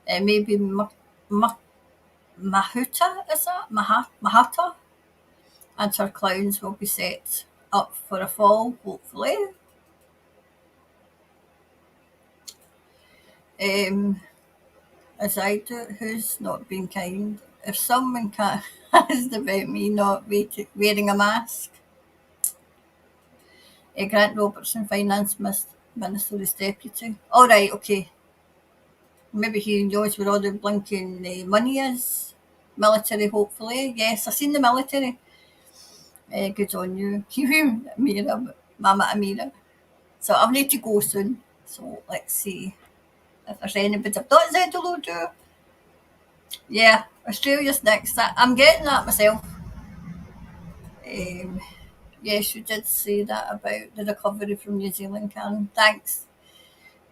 Maybe Mahuta, is that? Mahata? And her clowns will be set up for a fall, hopefully. As I do, who's not being kind? If someone asked about me not wearing a mask, Grant Robertson, Finance Minister, is deputy. All right, okay. Maybe he knows where all the blinking money is. Military, hopefully. Yes, I've seen the military. Good on you. Amira, Mama Amira. So I'll need to go soon. So let's see if there's anybody I've not said hello to. Yeah, Australia's next. I'm getting that myself. Um, yes, you did say that about the recovery from New Zealand, Karen. Thanks.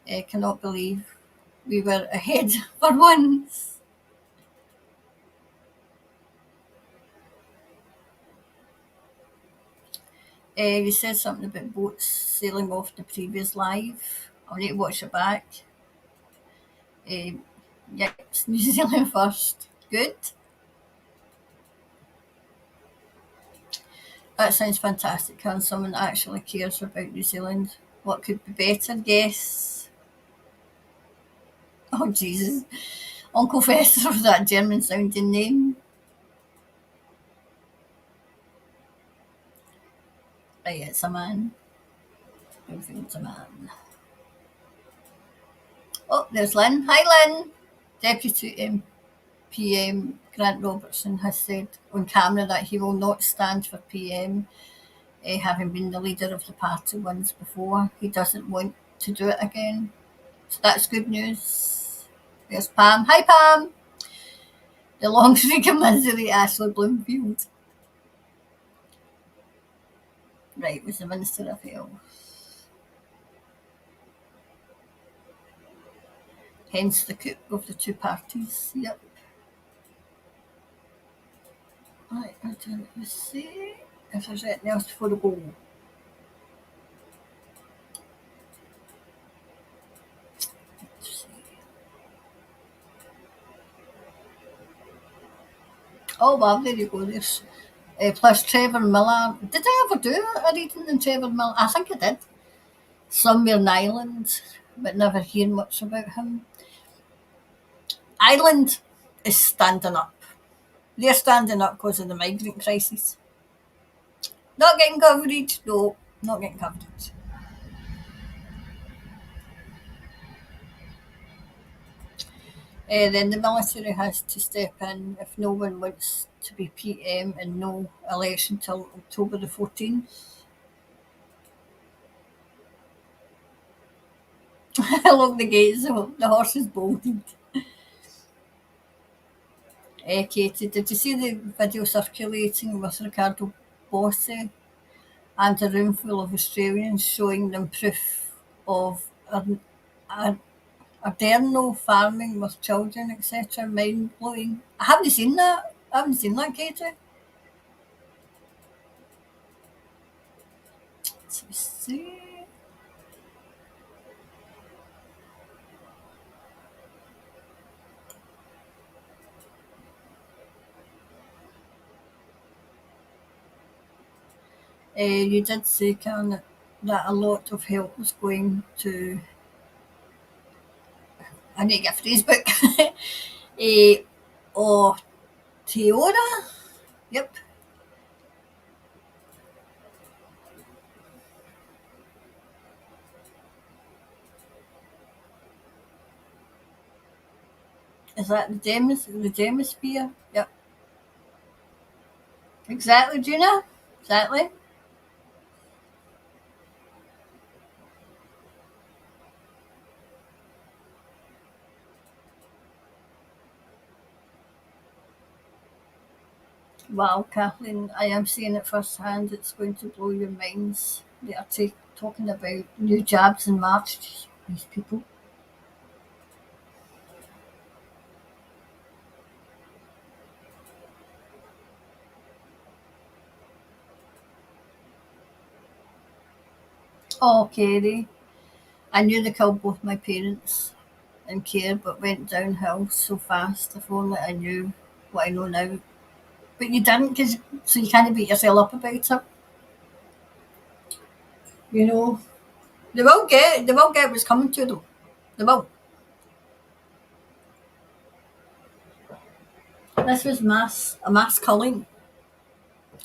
I cannot believe we were ahead for once. You said something about boats sailing off the previous live. I'll need to watch it back. Yep, it's New Zealand first. Good. That sounds fantastic, Karen. Someone that actually cares about New Zealand. What could be better? Yes. Oh, Jesus. Uncle Fester with that German sounding name. Right, it's a man. It's a man. Oh, there's Lynn. Hi, Lynn. Deputy PM Grant Robertson has said on camera that he will not stand for PM, having been the leader of the party once before. He doesn't want to do it again. So that's good news. There's Pam. Hi, Pam. The long streak of misery, Ashley Bloomfield. Right, was the Minister of Health. Hence the coup of the two parties. Yep. Right, I don't see if there's anything else before the go. Let's see. Oh, well, there you go. There's plus Trevor Miller. Did I ever do a reading on Trevor Miller? I think I did. Somewhere in Ireland, but never hear much about him. Ireland is standing up. They're standing up because of the migrant crisis. Not getting coverage? No, not getting coverage. Then the military has to step in if no one wants to be PM and no election till October the 14th. Along the gates, the horse is bolted. Katie, did you see the video circulating with Ricardo Bossi and a room full of Australians showing them proof of Adernal farming with children, etc. Mind blowing. I haven't seen that. I haven't seen that, Katie. Let's see. You did say, Karen, that a lot of help was going to. I need to get Facebook. Oh, Teora. Yep. Is that the Demisphere? Yep. Exactly, Gina. Exactly. Wow, Kathleen, I am seeing it firsthand. It's going to blow your minds. They are talking about new jabs in March. These people. Oh, Kerry. I knew they killed both my parents in care, but went downhill so fast. If only I knew what I know now. But you didn't, so you can't beat yourself up about it. You know, they will get what's coming to them. They will. This was a mass culling,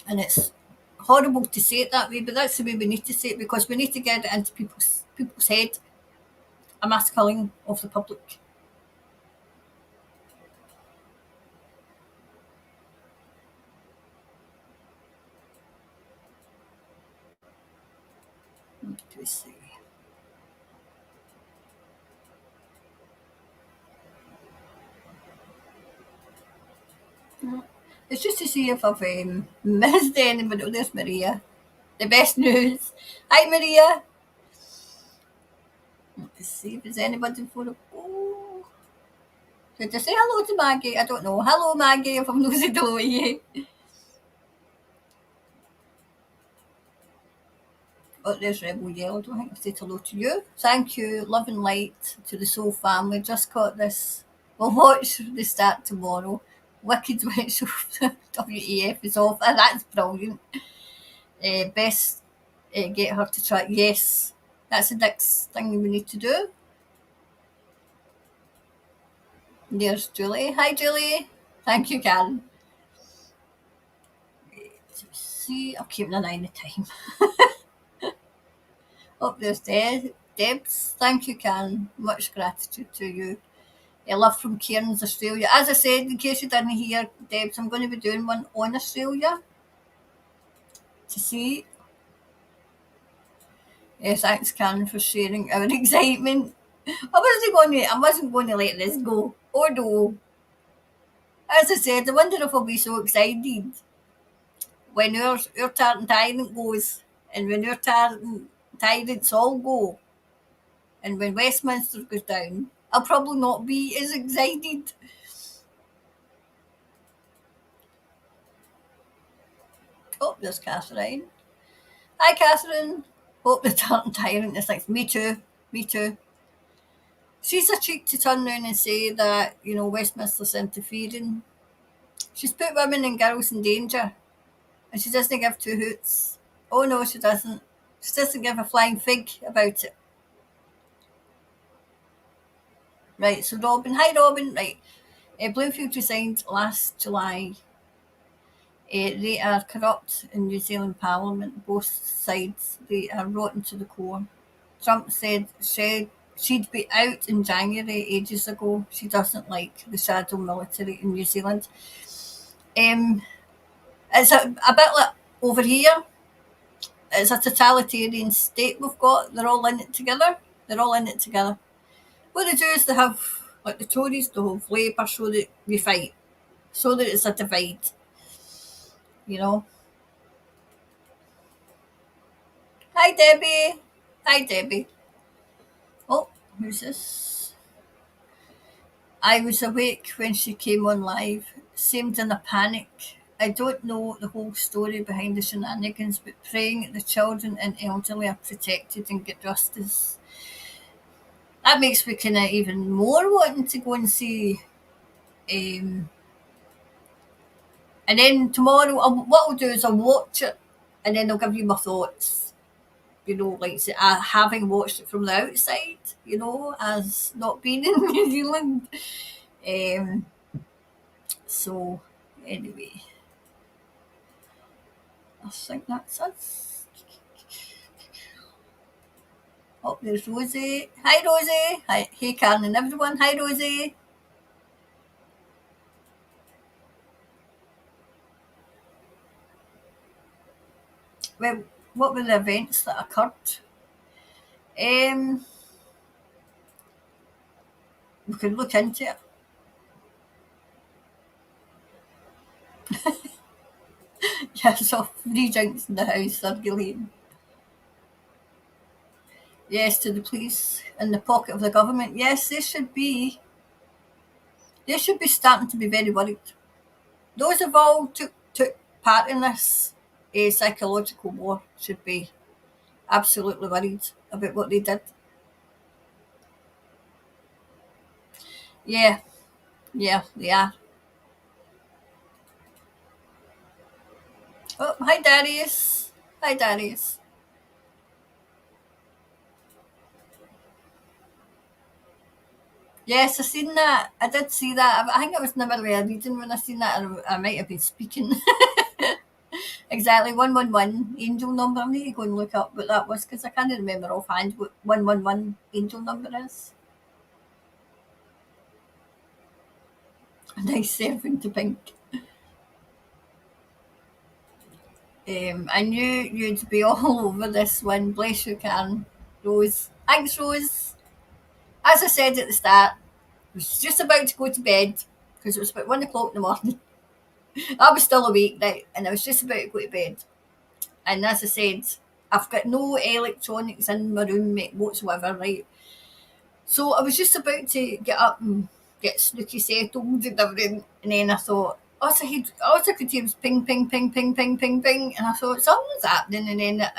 and it's horrible to say it that way, but that's the way we need to say it because we need to get it into people's head. A mass culling of the public. Let me see. It's just to see if I've missed anybody. Oh, there's Maria. The best news. Hi, Maria. Let's see if there's anybody for the. Oh, did I say hello to Maggie? I don't know. Hello, Maggie, if I'm losing the way. Oh, there's Rebel Yell. I don't think I've said hello to you. Thank you. Love and light to the Soul family. Just got this. We'll watch the start tomorrow. Wicked Witch of the WEF is off. And that's brilliant. Best get her to try. Yes. That's the next thing we need to do. There's Julie. Hi, Julie. Thank you, Karen. See, I'm keeping an eye on the time. Oh, there's Debs. Thank you, Karen. Much gratitude to you. Love from Cairns, Australia. As I said, in case you didn't hear, Debs, I'm going to be doing one on Australia to see. Thanks, Karen, for sharing our excitement. I wasn't going to let this go. Oh no. As I said, I wonder if I'll be so excited when our tyrant goes, and when our tyrants all go, and when Westminster goes down, I'll probably not be as excited. Oh, there's Catherine. Hi, Catherine. Hope the tyrant is like, me too, me too. She's a cheek to turn around and say that, Westminster's interfering. She's put women and girls in danger, and she doesn't give two hoots. Oh, no, she doesn't. She doesn't give a flying fig about it. Right, so Robin. Hi, Robin. Right. Bloomfield resigned last July. They are corrupt in New Zealand Parliament, both sides. They are rotten to the core. Trump said she'd be out in January ages ago. She doesn't like the shadow military in New Zealand. Um, it's a bit like over here. It's a totalitarian state we've got. They're all in it together. They're all in it together. What they do is they have, like the Tories, they have Labour so that we fight, so that it's a divide, you know. Hi, Debbie. Hi, Debbie. Oh, who's this? I was awake when she came on live, seemed in a panic. I don't know the whole story behind the shenanigans, but praying that the children and elderly are protected and get justice. That makes me kind of even more wanting to go and see. Um, and then tomorrow, what I'll do is I'll watch it, and then I'll give you my thoughts. You know, like having watched it from the outside, you know, as not being in New Zealand. Um, so, anyway, I think that's us. Oh, there's Rosie. Hi, Rosie. Hi, hey, Karen and everyone. Hi, Rosie. Well, what were the events that occurred? Um, we could look into it. Yeah, so free drinks in the house circulating. Yes, to the police in the pocket of the government. Yes, they should be. They should be starting to be very worried. Those have all took part in this psychological war should be absolutely worried about what they did. Yeah, yeah, they are. Oh, hi, Darius. Hi, Darius. Yes, I seen that. I did see that. I think I was never really reading when I seen that. I might have been speaking. Exactly, 111 angel number. I need to go and look up what that was because I can't remember offhand what 111 angel number is. A nice servant to pink. I knew you'd be all over this one. Bless you, Karen. Rose. Thanks, Rose. As I said at the start, I was just about to go to bed because it was about 1 o'clock in the morning. I was still awake now and I was just about to go to bed. And as I said, I've got no electronics in my room whatsoever, right? So I was just about to get up and get Snooky settled and everything, and then I thought, all I could hear was ping, ping, ping, ping, ping, ping, ping, and I thought something's happening, and then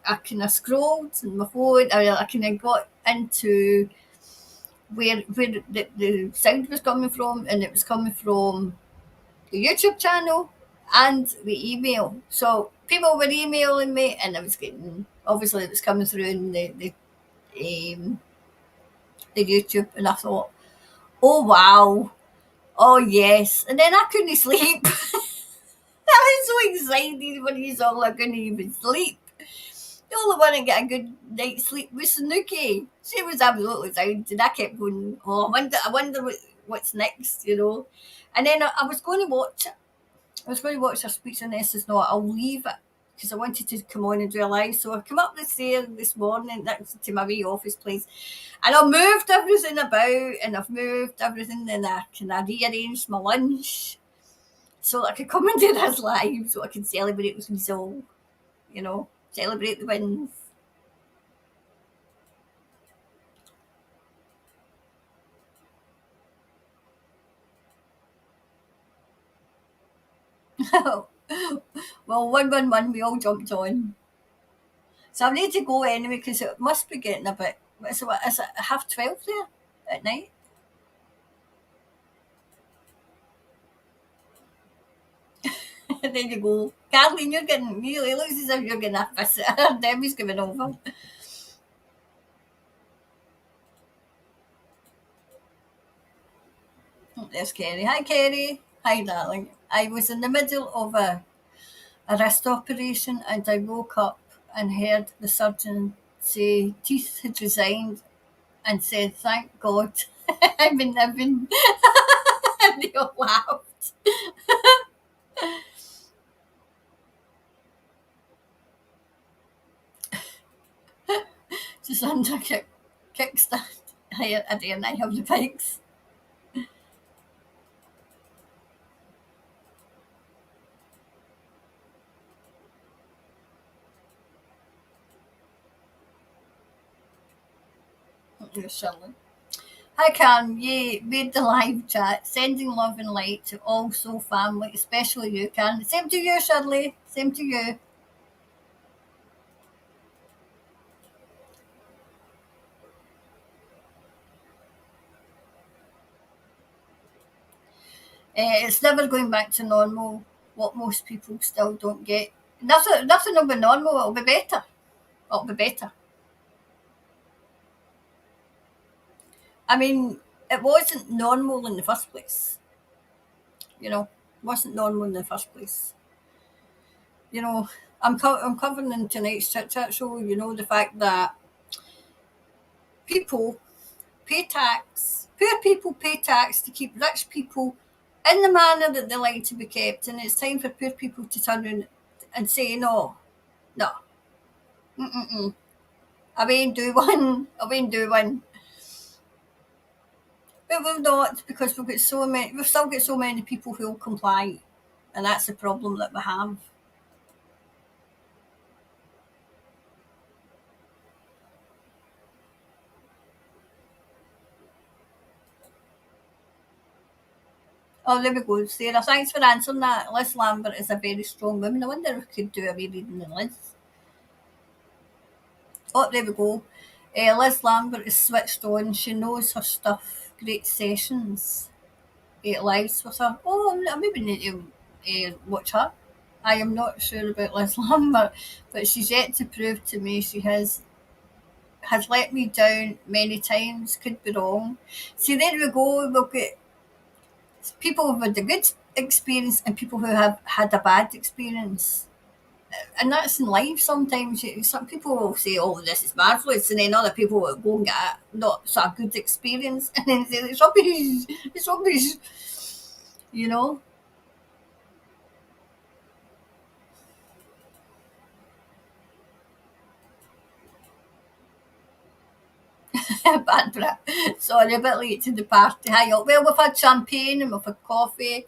I kind of scrolled on my phone, I kind of got into where the sound was coming from, and it was coming from the YouTube channel and the email. So people were emailing me, and I was getting obviously it was coming through in um, the YouTube, and I thought, oh wow, oh yes, and then I couldn't sleep. I was so excited when you saw I couldn't even sleep. The only one that got a good night's sleep was Snooky. She was absolutely sound, and I kept going, oh, I wonder what's next, you know. And then I was going to watch it. I was going to watch her speech, and I says, no, I'll leave it because I wanted to come on and do a live. So I come up the stairs this morning next to my wee office place, and I moved everything about, and I've moved everything, and I rearranged my lunch so that I could come and do this live, so I could celebrate with myself, you know, celebrate the wins. Well, 111, we all jumped on. So I need to go anyway because it must be getting a bit. So is it 12:30 there at night? There you go. Kathleen, you're getting, really, it looks as if you're getting a visit. Debbie's giving over. There's Kerry. Hi, Kerry. Hi, darling. I was in the middle of a wrist operation and I woke up and heard the surgeon say teeth had resigned and said, thank God. I've been living. And they all laughed. Just under kickstand. I dare I have the pikes. You're silly. Hi Karen, you made the live chat, sending love and light to all soul family, especially you, Karen. Same to you, Shirley. Same to you. It's never going back to normal. What most people still don't get. Nothing will be normal. It'll be better. It'll be better. I mean, it wasn't normal in the first place. You know, it wasn't normal in the first place. You know, I'm covering in tonight's chit chat show. You know, the fact that people pay tax. Poor people pay tax to keep rich people in the manner that they like to be kept, and it's time for poor people to turn around and say, no, no, mm-mm-mm. I won't do one. I won't do one. But we'll not because we've still got so many people who will comply, and that's the problem that we have. Oh, there we go, Sarah. Thanks for answering that. Liz Lambert is a very strong woman. I wonder if we could do a wee reading on Liz. Oh, there we go. Liz Lambert is switched on. She knows her stuff. Great sessions. 8 lives with her. Oh, I maybe need to watch her. I am not sure about Liz Lambert, but she's yet to prove to me she has let me down many times. Could be wrong. See, there we go. We've got people with a good experience and people who have had a bad experience. And that's in life sometimes. Some people will say, oh, this is marvellous, and then other people will go and get not so a good experience and then say, it's rubbish, it's rubbish, you know. Barbara, sorry, a bit late to the party. Hi, all. Well, we've had champagne and we've had coffee.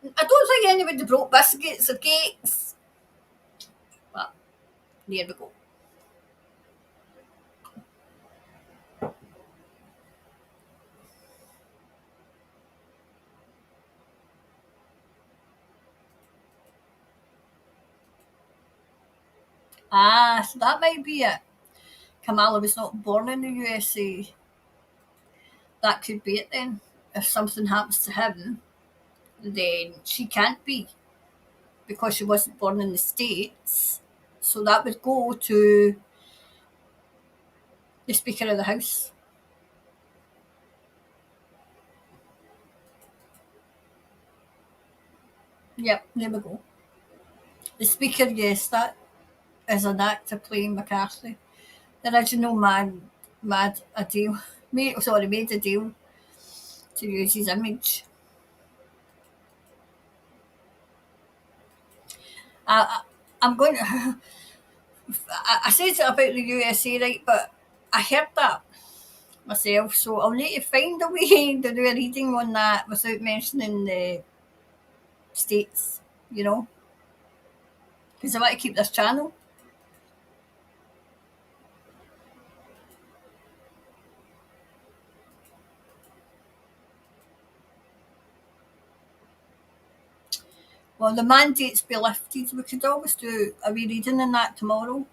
I don't think anybody brought biscuits or cakes, but there we go. Ah, so that might be it. Kamala was not born in the USA. That could be it then. If something happens to him, then she can't be because she wasn't born in the States. So that would go to the Speaker of the House. Yep, there we go. The Speaker, yes, that is an actor playing McCarthy. The original mad a deal. Made a deal to use his image. I, I'm going to. I said it about the USA, right? But I heard that myself, so I'll need to find a way to do a reading on that without mentioning the states, you know, because I want to keep this channel. Well, the mandates be lifted. We could always do a wee reading on that tomorrow.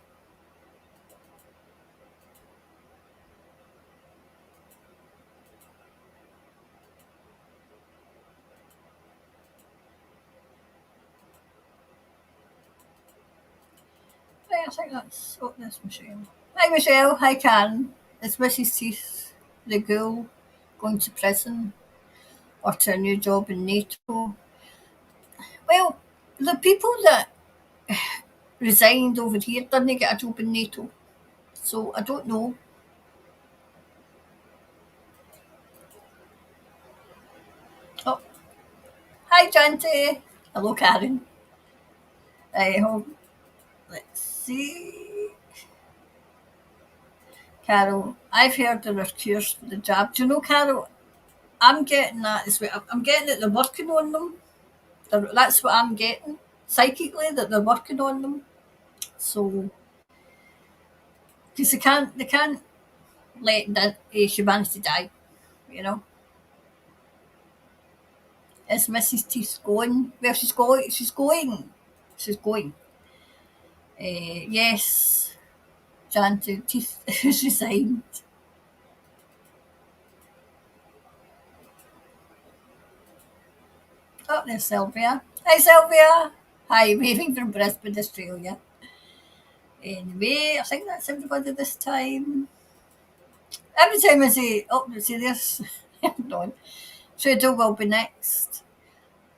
Right, I think that's this Michelle. Hi Michelle, hi Karen. Is Mrs. Teeth the ghoul going to prison or to a new job in NATO? Well, the people that resigned over here didn't get a job in NATO, so I don't know. Oh, hi Janty. Hello Karen. Hold. Let's see. Carol, I've heard there are cures for the jab. Do you know, Carol? I'm getting that as well. I'm getting that they're working on them. That's what I'm getting psychically, that they're working on them. So, because they can't let humanity die. you know. Is Mrs. Teeth going? Well, she's going. She's going. She's going. Yes, Jan Teeth is resigned. Oh, there's Sylvia. Hi, Sylvia. Hi, waving from Brisbane, Australia. Anyway, I think that's everybody this time. Every time I say, oh, see this, no, Trudeau will be next.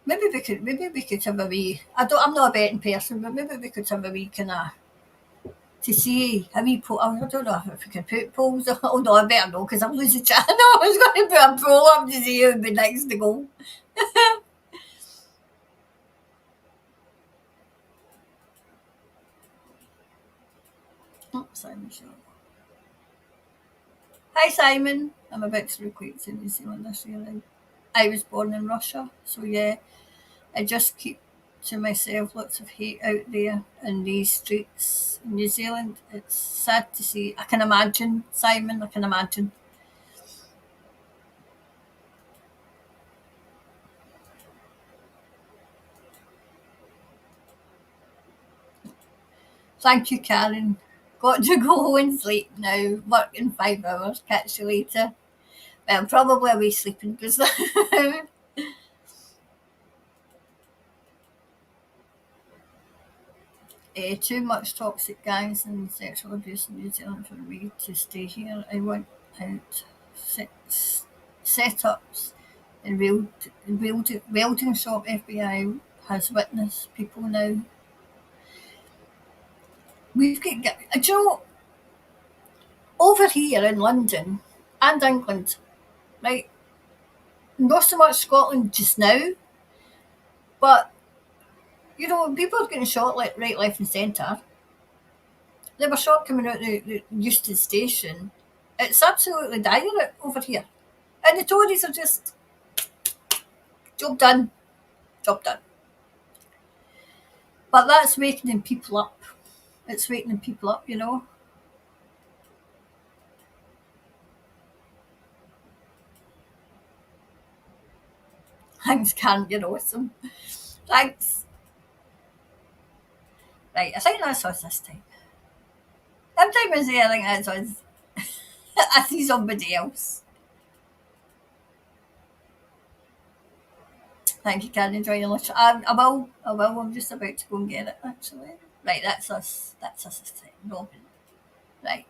Maybe we could have a wee. I'm not a betting person, but maybe we could have a wee kind of to see a wee poll. I don't know if we can put polls. Oh no, I better know because I'm losing chat. No, I was going to put a poll up to see who would be next to go. Oh, Simon Shaw. Hi Simon. I'm about to requite to New Zealand this year. I was born in Russia, so yeah, I just keep to myself lots of hate out there in these streets in New Zealand. It's sad to see. I can imagine, Simon, I can imagine. Thank you, Karen. Got to go and sleep now. Work in 5 hours. Catch you later. Well, probably a wee sleeping because too much toxic gangs and sexual abuse in New Zealand for me to stay here. I want out setups in welding shop. FBI has witnessed people now. We've got, do you know, over here in London and England, right? Not so much Scotland just now, but you know, people are getting shot like right, left, and centre. There were shot coming out the Euston station. It's absolutely dire over here, and the Tories are just job done, job done. But that's wakening people up. It's wakening people up, you know. Thanks, Karen. You're awesome. Thanks. Right, I think that's us this time. Every time I say I think that's us, I see somebody else. Thank you, Karen. Enjoy your lunch. I will. I will. I'm just about to go and get it, actually. Right, that's us. That's us this time. Robin. Right.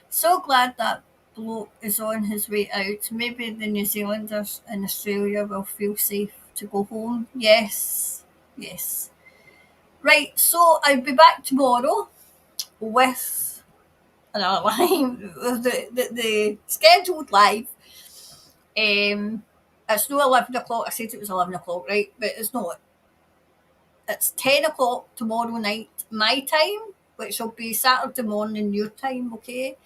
So glad that bloke is on his way out. Maybe the New Zealanders in Australia will feel safe to go home. Yes. Yes. Right, so I'll be back tomorrow with another live, the scheduled live. It's not 11 o'clock. I said it was 11 o'clock, right? But it's not. It's 10 o'clock tomorrow night, my time, which will be Saturday morning, your time, okay?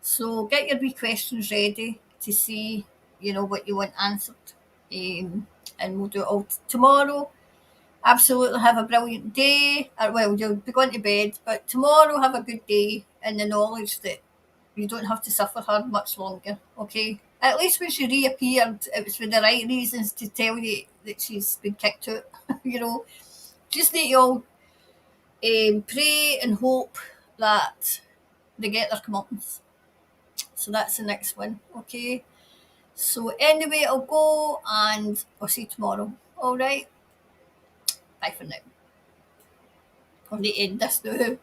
So get your wee questions ready to see, you know, what you want answered. And we'll do it all tomorrow. Absolutely have a brilliant day. Well, you'll be going to bed, but tomorrow have a good day in the knowledge that you don't have to suffer hard much longer, okay? At least when she reappeared, it was for the right reasons to tell you that she's been kicked out, you know. Just need you all pray and hope that they get their comeuppance. So that's the next one, okay? So anyway, I'll go and I'll see you tomorrow. All right? Bye for now. I'm going to end this now.